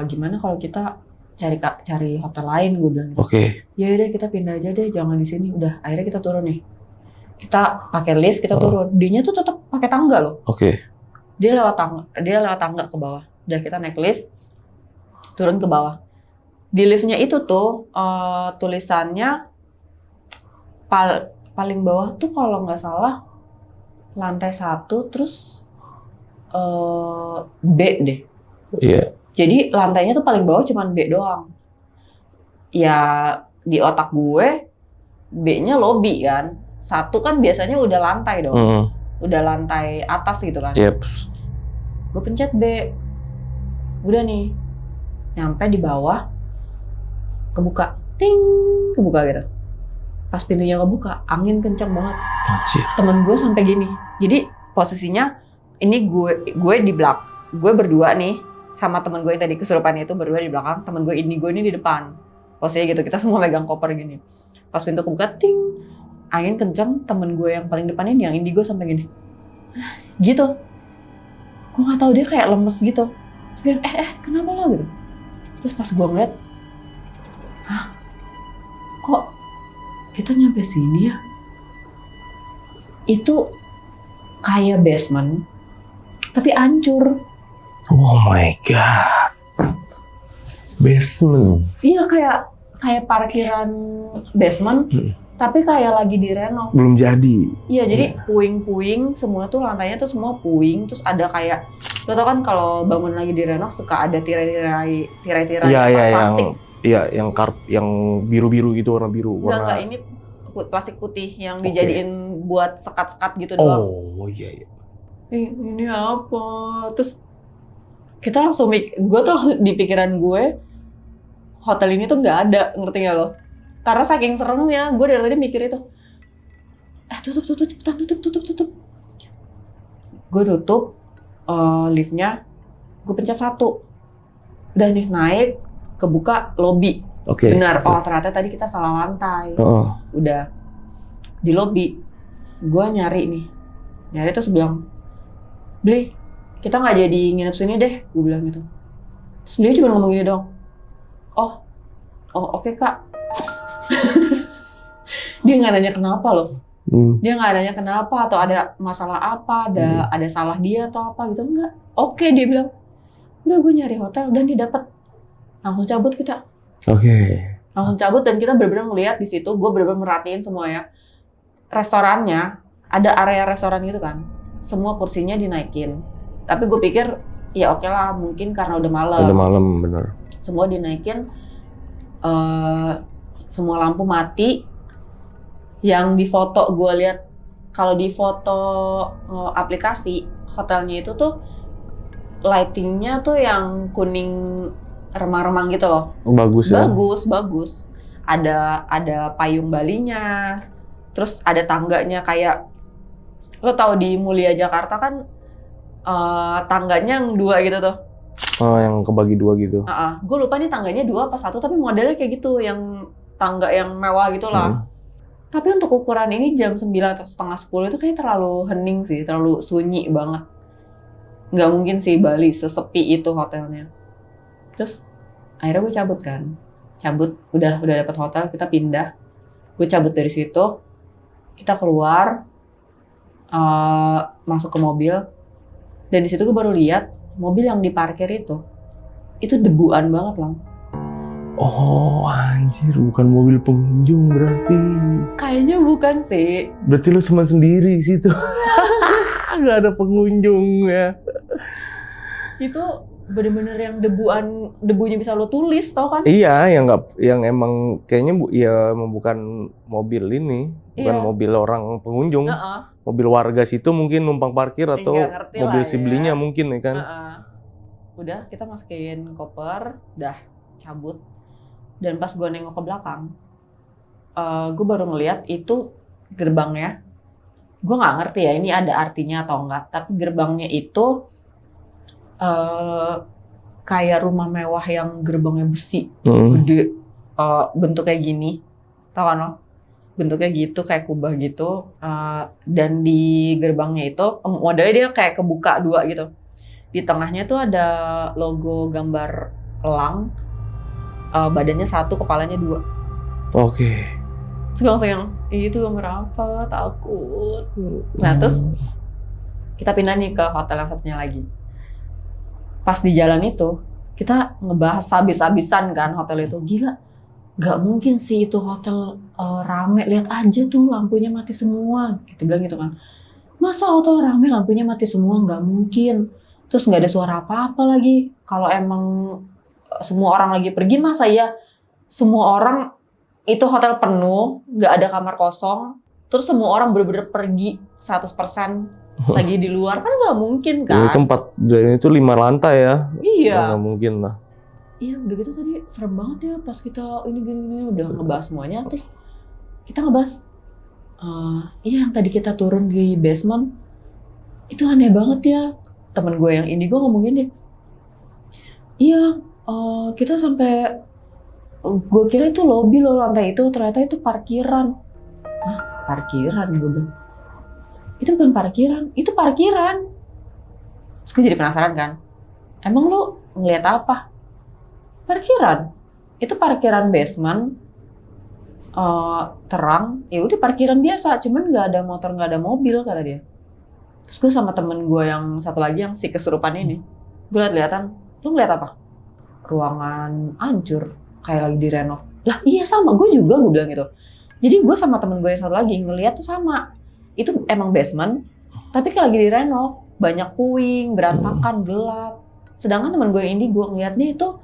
gimana kalau kita cari hotel lain, gue bilang gitu. Ya udah kita pindah aja deh, jangan di sini. Udah akhirnya kita turun nih. Kita pakai lift, kita turun. Dianya tuh tetap pakai tangga loh. Dia lewat tangga ke bawah. Udah kita naik lift, turun ke bawah. Di liftnya itu tuh tulisannya paling bawah tuh kalau nggak salah lantai 1 terus B deh. Iya. Jadi lantainya tuh paling bawah cuman B doang. Ya di otak gue B-nya lobby kan. 1 kan biasanya udah lantai dong. Udah lantai atas gitu kan. Yep. Gue pencet B. Udah nih. Nyampe di bawah. Kebuka. Ting. Kebuka gitu. Pas pintunya kebuka, angin kenceng banget. Anjir. Temen gue sampai gini. Jadi posisinya ini gue di belakang. Gue berdua nih sama temen gue yang tadi kesurupan itu berdua di belakang. Temen gue ini di depan. Posisinya gitu. Kita semua megang koper gini. Pas pintu kebuka, ting. Angin kenceng. Temen gue yang paling depan ini, yang indigo sampai gini. Gitu. Gue nggak tahu dia kayak lemes gitu. Terus gue kenapa lo gitu. Terus pas gue ngeliat, kok kita nyampe sini ya? Itu kayak basement, tapi hancur. Oh my god. Basement. Iya kayak parkiran basement, tapi kayak lagi direnov. Belum jadi. Iya jadi puing-puing, semua tuh lantainya tuh semua puing, terus ada kayak, lo tau kan kalau bangun lagi direnov suka ada tirai-tirai plastik. Iya, yang biru-biru gitu, warna biru. Enggak, ini plastik putih yang dijadiin buat sekat-sekat gitu doang. Oh iya. Ini apa? Terus kita langsung gue tuh di pikiran gue hotel ini tuh nggak ada, ngerti nggak lo? Karena saking seremnya, gue dari tadi mikir itu. Tutup, cepetan tutup. Gue tutup liftnya, gue pencet 1. Udah nih naik, kebuka lobby. Benar, ternyata tadi kita salah lantai. Udah di lobby, gue nyari terus bilang, Bli, kita nggak jadi nginep sini deh, gue bilang gitu. Terus beliau cuma ngomong gini dong, oh oke kak. Dia nggak nanya kenapa loh. Dia nggak nanya kenapa atau ada masalah apa, ada salah dia atau apa gitu, enggak. Oke, dia bilang, udah gue nyari hotel dan dia dapet. Langsung cabut kita. Langsung cabut dan kita benar-benar ngeliat di situ. Gue benar-benar merhatiin semua ya. Restorannya ada area restoran gitu kan. Semua kursinya dinaikin. Tapi gue pikir ya oke lah, mungkin karena udah malam. Udah malam, bener. Semua dinaikin. Semua lampu mati. Yang di foto gue lihat, kalau di foto aplikasi hotelnya itu tuh lightingnya tuh yang kuning remang-remang gitu loh. Bagus ya? Bagus. Ada payung balinya, terus ada tangganya kayak, lo tau di Mulia Jakarta kan tangganya yang 2 gitu tuh. Oh, yang kebagi 2 gitu. Gue lupa nih tangganya 2 apa 1, tapi modelnya kayak gitu, yang tangga yang mewah gitu lah. Tapi untuk ukuran ini jam 9 atau setengah 10 itu kayaknya terlalu hening sih, terlalu sunyi banget. Nggak mungkin sih Bali sesepi itu hotelnya. Terus akhirnya gue cabut, udah dapet hotel, kita pindah. Gue cabut dari situ, kita keluar, masuk ke mobil, dan di situ gue baru lihat mobil yang diparkir itu debuan banget Lang. Oh anjir, bukan mobil pengunjung berarti. Kayaknya bukan sih. Berarti lu cuma sendiri situ. Nggak ada pengunjung ya. Itu bener-bener yang debunya bisa lo tulis, tau kan? Iya, yang emang kayaknya bukan mobil ini, bukan mobil orang pengunjung, mobil warga situ mungkin numpang parkir atau mobil si belinya mungkin ya kan. Udah kita masukin koper, dah cabut. Dan pas gue nengok ke belakang, gue baru ngeliat itu gerbangnya. Gue nggak ngerti ya ini ada artinya atau enggak, tapi gerbangnya itu kayak rumah mewah yang gerbangnya besi, gede, bentuknya gini, tau kan lo? Bentuknya gitu, kayak kubah gitu, dan di gerbangnya itu modelnya dia kayak kebuka 2 gitu. Di tengahnya tuh ada logo gambar elang, badannya 1, kepalanya 2. Terus langsung yang, itu gambar apa? Takut. Nah terus kita pindah nih ke hotel yang satunya lagi. Pas di jalan itu, kita ngebahas habis-habisan kan hotel itu. Gila, nggak mungkin sih itu hotel rame, lihat aja tuh lampunya mati semua. Kita bilang gitu kan. Masa hotel rame lampunya mati semua? Nggak mungkin. Terus nggak ada suara apa-apa lagi. Kalau emang semua orang lagi pergi, masa ya semua orang itu hotel penuh, nggak ada kamar kosong, terus semua orang bener-bener pergi 100% lagi di luar, kan nggak mungkin kan? Ini tempat dan itu 5 lantai ya. Iya. Nggak mungkin lah. Iya, udah gitu tadi serem banget ya pas kita ini gini udah ngebahas semuanya, terus kita ngebahas, iya yang tadi kita turun di basement itu aneh banget ya. Temen gue yang indigo ngomong gini, iya kita sampai, gue kira itu lobby loh lantai itu, ternyata itu parkiran. Hah, parkiran? Gue bilang, itu bukan parkiran, itu parkiran. Terus gue jadi penasaran kan, emang lu ngeliat apa? Parkiran. Itu parkiran basement, terang, ya udah parkiran biasa, cuman nggak ada motor, nggak ada mobil, kata dia. Terus gue sama temen gue yang satu lagi yang si kesurupan ini, gue liat-liatan, lu ngeliat apa? Ruangan hancur, kayak lagi direnov. Lah iya sama, gue juga, gue bilang gitu. Jadi gue sama temen gue yang satu lagi ngeliat tuh sama. Itu emang basement, tapi kayak lagi direnov, banyak puing, berantakan, gelap. Sedangkan temen gue yang ini gue ngeliatnya itu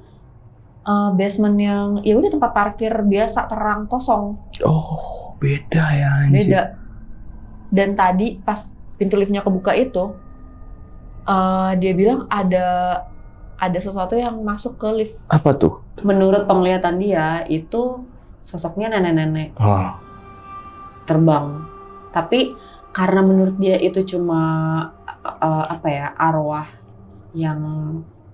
basement yang ya udah tempat parkir biasa, terang, kosong. Oh, beda ya anjir. Beda. Dan tadi pas pintu liftnya kebuka itu, dia bilang ada sesuatu yang masuk ke lift. Apa tuh? Menurut penglihatan dia itu sosoknya nenek-nenek terbang. Tapi karena menurut dia itu cuma arwah yang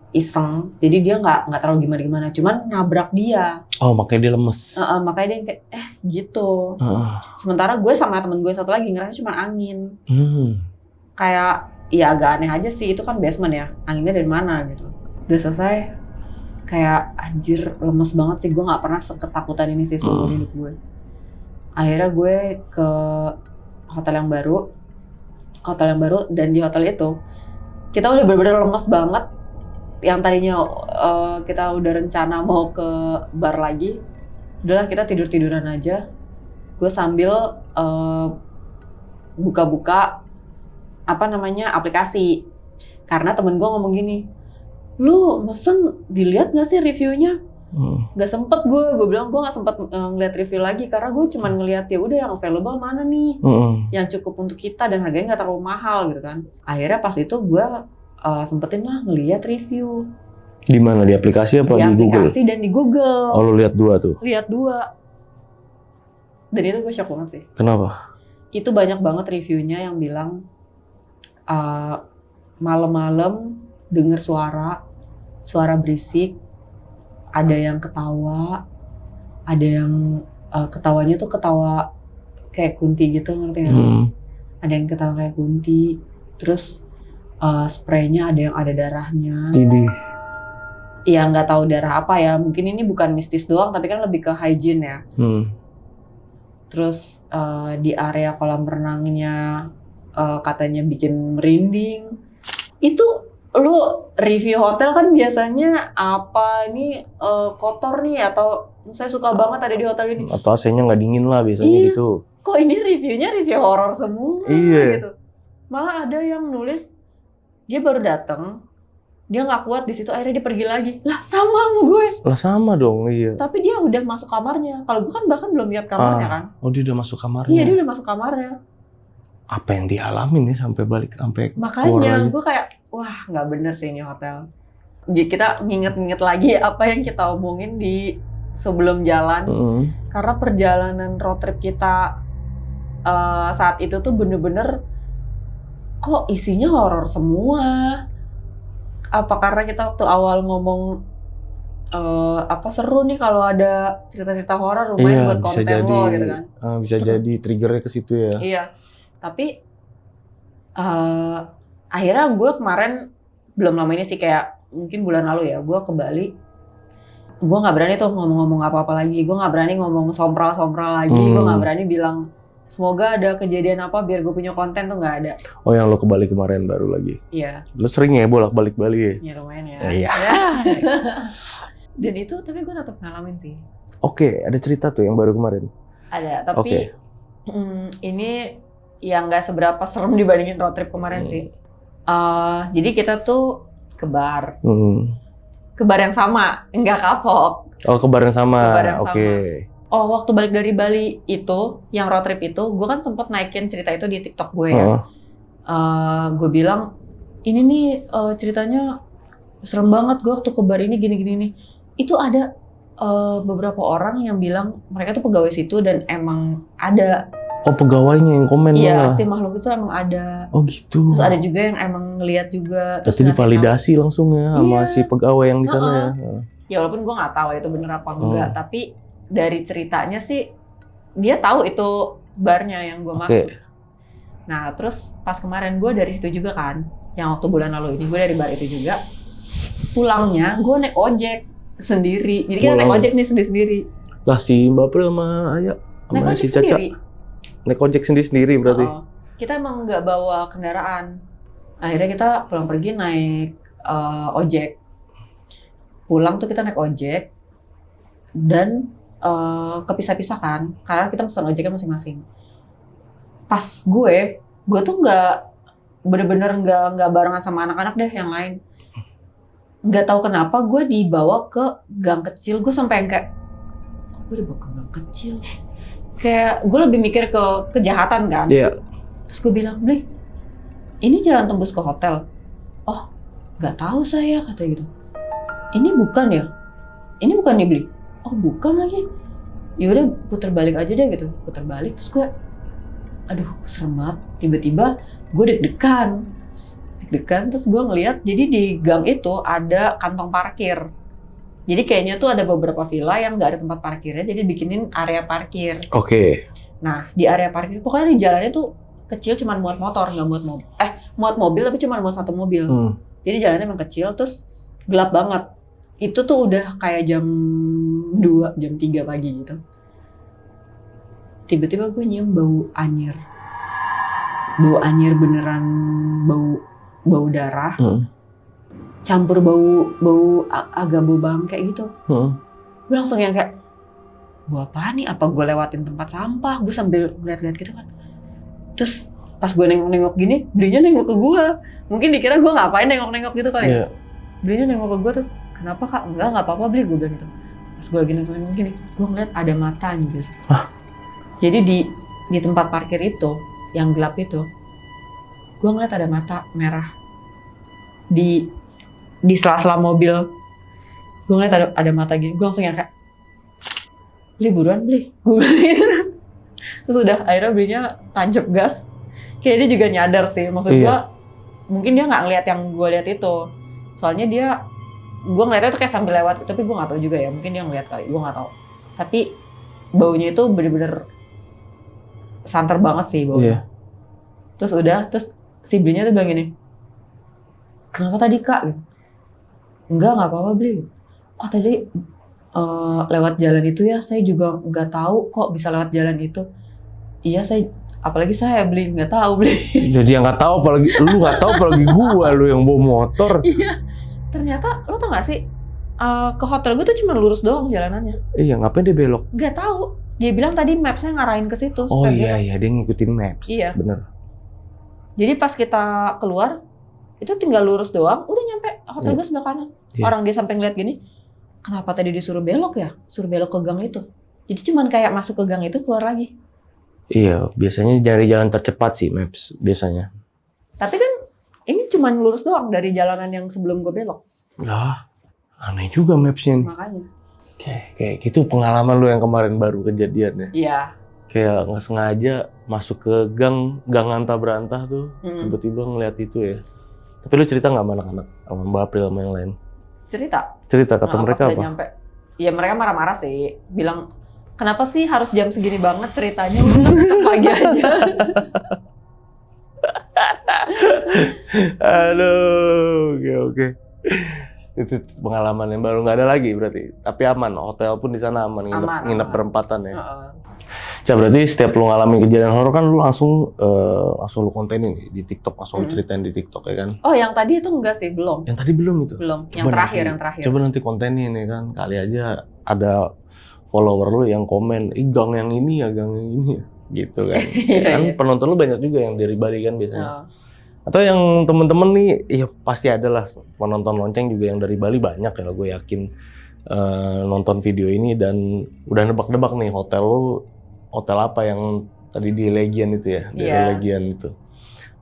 iseng, jadi dia nggak terlalu gimana-gimana, cuman nabrak dia. Oh, makanya dia lemes. Makanya dia kayak gitu. Sementara gue sama temen gue satu lagi ngerasa cuma angin. Kayak ya agak aneh aja sih, itu kan basement ya, anginnya dari mana gitu. Udah selesai, kayak anjir lemes banget sih, gue nggak pernah ketakutan ini sih seumur hidup gue. Akhirnya gue ke hotel yang baru, dan di hotel itu kita udah bener-bener lemes banget. Yang tadinya kita udah rencana mau ke bar lagi, udahlah kita tidur-tiduran aja. Gue sambil buka-buka aplikasi, karena temen gue ngomong gini, lu mesen dilihat nggak sih reviewnya? Nggak sempet gue bilang gue nggak sempet ngeliat review lagi, karena gue cuma ngeliat ya udah yang available mana nih, yang cukup untuk kita dan harganya nggak terlalu mahal gitu kan. Akhirnya pas itu gue sempetin lah ngeliat review. Di mana? Di aplikasi apa di Google? Di aplikasi dan di Google. Oh, lu lihat 2 tuh? Lihat 2. Dan itu gue shock banget sih. Kenapa? Itu banyak banget reviewnya yang bilang malam-malam denger suara berisik, ada yang ketawa, ada yang ketawanya tuh ketawa kayak kunti gitu, ngerti nggak? Ada yang ketawa kayak kunti, terus spraynya ada yang ada darahnya. Iya, nggak tahu darah apa ya, mungkin ini bukan mistis doang, tapi kan lebih ke hygiene ya. Terus di area kolam renangnya katanya bikin merinding. Itu lu review hotel kan biasanya apa ini kotor nih, atau saya suka banget ada di hotel ini, atau AC-nya nggak dingin lah biasanya gitu. Kok ini reviewnya review horor semua gitu. Malah ada yang nulis dia baru datang, dia nggak kuat di situ, akhirnya dia pergi lagi. Lah sama sama gue. Lah sama dong, iya. Tapi dia udah masuk kamarnya. Kalau gue kan bahkan belum lihat kamarnya kan. Oh, dia udah masuk kamarnya. Iya, dia udah masuk kamarnya. Apa yang dialamin ya sampai makanya gue kayak wah nggak bener sih ini hotel. Jadi kita nginget-nginget lagi apa yang kita omongin di sebelum jalan. Karena perjalanan road trip kita saat itu tuh bener-bener kok isinya horor semua. Apa karena kita waktu awal ngomong seru nih kalau ada cerita-cerita horor, lumayan buat konten lo gitu kan. Bisa jadi triggernya ke situ ya. Iya. Tapi akhirnya gue kemarin belum lama ini sih, kayak mungkin bulan lalu ya, gue ke Bali. Gue nggak berani tuh ngomong-ngomong apa-apa lagi. Gue nggak berani ngomong sompral-sompral lagi. Gue nggak berani bilang semoga ada kejadian apa biar gue punya konten tuh nggak ada. Oh, yang lo ke Bali kemarin baru lagi. Iya. Lo sering ya bolak-balik Bali ya? Ya lumayan ya. Iya. Ya. Dan itu tapi gue tetap ngalamin sih. Oke, ada cerita tuh yang baru kemarin. Ada, tapi ini yang nggak seberapa serem dibandingin road trip kemarin sih. Jadi kita tuh ke bar. Ke bar yang sama, nggak kapok. Oh, ke bar yang sama. Ke bar yang Oke. Oh, waktu balik dari Bali itu, yang road trip itu, gue kan sempet naikin cerita itu di TikTok gue ya. Gue bilang, ini nih ceritanya serem banget, gue waktu ke bar ini gini-gini nih. Itu ada beberapa orang yang bilang mereka tuh pegawai situ dan emang ada. Oh, pegawainya yang komen Iya, malah. si makhluk itu emang ada. Oh gitu. Terus ada juga yang emang ngeliat juga. Terus divalidasi langsung ya sama Iya. si pegawai yang di sana ya. Ya walaupun gue nggak tahu itu bener apa enggak, tapi dari ceritanya sih dia tahu itu barnya yang gue maksud. Nah terus pas kemarin gue dari situ juga kan, yang waktu bulan lalu ini gue dari bar itu juga. Pulangnya gue naik ojek sendiri. Jadi kita naik ojek nih sendiri-sendiri. Lah si Mbak April sama Aya Naik sama ojek si Caca sendiri. naik ojek sendiri berarti. Kita emang nggak bawa kendaraan. Akhirnya kita pulang pergi naik ojek. Pulang tuh kita naik ojek dan kepisah-pisah kan, karena kita pesan ojeknya masing-masing. Pas gue tuh bener-bener nggak barengan sama anak-anak deh yang lain. Nggak tahu kenapa gue dibawa ke gang kecil. Gue sampai yang kayak, kok gue dibawa ke gang kecil? Kayak gue lebih mikir ke kejahatan kan. Iya. Terus gue bilang, Bli, ini jalan tembus ke hotel. Oh, nggak tahu saya, kata gitu. Ini bukan ya? Ini bukan nih, Bli? Oh, bukan lagi. Ya udah putar balik aja deh gitu. Putar balik terus gue, aduh serem banget. Tiba-tiba gue deg-degan terus gue ngeliat jadi di gang itu ada kantong parkir. Jadi kayaknya tuh ada beberapa villa yang nggak ada tempat parkirnya, jadi bikinin area parkir. Oke. Nah di area parkir pokoknya di jalannya tuh kecil, cuman muat motor, nggak muat mobil. Muat mobil tapi cuma muat satu mobil. Jadi jalannya emang kecil, terus gelap banget. Itu tuh udah kayak jam 2, jam 3 pagi gitu. Tiba-tiba gue nyium bau anyir. Bau anyir beneran, bau darah. Campur bau agak bau bangke gitu. Gue langsung yang kayak, bau apa nih? Apa gue lewatin tempat sampah? Gue sambil lihat-lihat gitu kan. Terus pas gue nengok-nengok gini, Blinya nengok ke gue. Mungkin dikira gue ngapain nengok-nengok gitu kali. Yeah. Blinya nengok ke gue terus, kenapa kak? Enggak apa-apa Bli, gue bilang gitu. Pas gue lagi nengok-nengok gini, gue ngeliat ada mata anjir. Hah? Jadi di tempat parkir itu, yang gelap itu, gue ngeliat ada mata merah. Di sela-sela mobil, gue ngeliat ada mata gini. Gue langsung yang kayak, Bli buruan Bli. Gue bilang gitu. Terus udah akhirnya Blinya tancap gas. Kayaknya dia juga nyadar sih. Maksud gue, mungkin dia nggak ngeliat yang gue lihat itu. Soalnya gue ngeliatnya tuh kayak sambil lewat. Tapi gue nggak tahu juga ya. Mungkin dia ngeliat kali. Gue nggak tahu. Tapi baunya itu bener-bener santer banget sih baunya. Terus si Blinya tuh bilang gini, kenapa tadi kak? Gitu. Enggak apa-apa Bli. Kok tadi lewat jalan itu ya, saya juga nggak tahu kok bisa lewat jalan itu. Iya apalagi saya Bli, nggak tahu Bli. Jadi yang nggak tahu apalagi lu nggak tahu apalagi gua lu yang bawa motor. Iya. Ternyata lo tau nggak sih ke hotel gue tuh cuma lurus doang jalanannya. Iya, ngapain dia belok? Nggak tahu. Dia bilang tadi mapsnya ngarahin ke situ. Oh iya, dia ngikutin maps. Iya. Bener. Jadi pas kita keluar itu tinggal lurus doang, udah nyampe hotel gue sebelah kanan. Orang dia sampai ngeliat gini, kenapa tadi disuruh belok ya? Suruh belok ke gang itu. Jadi cuman kayak masuk ke gang itu keluar lagi. Iya, biasanya dari jalan tercepat sih maps biasanya. Tapi kan ini cuman lurus doang dari jalanan yang sebelum gue belok. Lah, aneh juga mapsnya nih. Makanya. Kayak gitu pengalaman lu yang kemarin baru kejadian ya? Iya. Kayak nggak sengaja masuk ke gang antah berantah tuh, tiba-tiba ngeliat itu ya. Tapi lu cerita nggak sama anak-anak, sama Mbak April sama yang lain? Cerita kata mereka apa? Nyampe, ya mereka marah-marah sih, bilang kenapa sih harus jam segini banget ceritanya, udah besok pagi aja. Aduh, oke. Itu pengalaman yang baru, nggak ada lagi berarti. Tapi aman, hotel pun di sana aman, nginep berempatan ya. Ca, berarti setiap lu ngalamin kejadian horor kan lu langsung lu kontenin di TikTok, langsung lu ceritain di TikTok ya kan? Oh, yang tadi itu enggak sih, belum. Yang tadi belum itu? Belum, Coba yang terakhir. Coba nanti kontenin ya kan, kali aja ada follower lu yang komen, gang yang ini ya, gang yang ini ya, gitu kan. Kan penonton lu banyak juga yang dari Bali kan biasanya. Atau yang temen-temen nih, ya pasti ada lah penonton lonceng juga yang dari Bali banyak ya, gue yakin nonton video ini dan udah nebak-nebak nih hotel apa yang tadi di Legian itu ya, di Legian itu.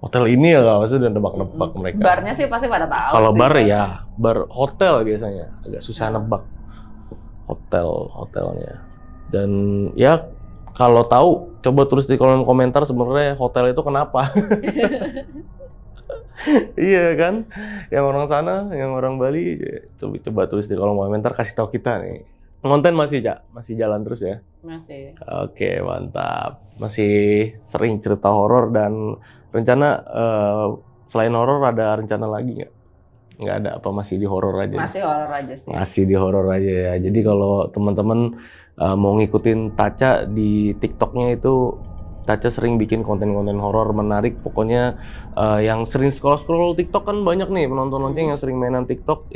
Hotel ini ya kalau udah nebak-nebak mereka. Barnya sih pasti pada tahu. Kalau bar ya, bar hotel biasanya agak susah nebak hotelnya. Dan ya kalau tahu coba tulis di kolom komentar sebenarnya hotel itu kenapa. Iya kan, yang orang sana, yang orang Bali, coba tulis di kolom komentar, kasih tahu kita nih. Konten masih jalan terus ya? Masih. Oke, mantap. Masih sering cerita horor dan rencana selain horor ada rencana lagi nggak? Nggak ada, apa masih di horor aja? Masih horor aja sih. Masih di horor aja ya. Jadi kalau teman-teman mau ngikutin Taca di TikToknya itu, Taca sering bikin konten-konten horor menarik. Pokoknya yang sering scroll TikTok kan banyak nih penonton lonceng yang sering mainan TikTok,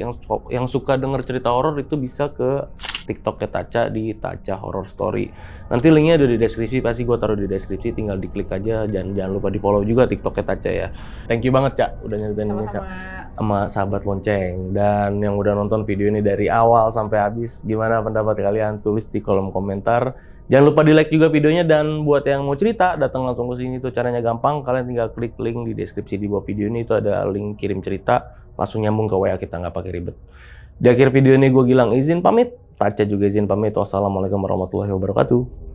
yang suka denger cerita horor itu bisa ke TikToknya Taca di Taca Horror Story. Nanti linknya ada di deskripsi, pasti gue taruh di deskripsi, tinggal diklik aja. Jangan lupa di follow juga TikToknya Taca ya. Thank you banget Ca, udah nyeritain ini sama sahabat lonceng. Dan yang udah nonton video ini dari awal sampai habis, gimana pendapat kalian? Tulis di kolom komentar. Jangan lupa di like juga videonya, dan buat yang mau cerita datang langsung ke sini tuh caranya gampang. Kalian tinggal klik link di deskripsi di bawah video ini, itu ada link kirim cerita, langsung nyambung ke WA kita, nggak pakai ribet. Di akhir video ini gue Gilang izin pamit, Taca juga izin pamit. Wassalamualaikum warahmatullahi wabarakatuh.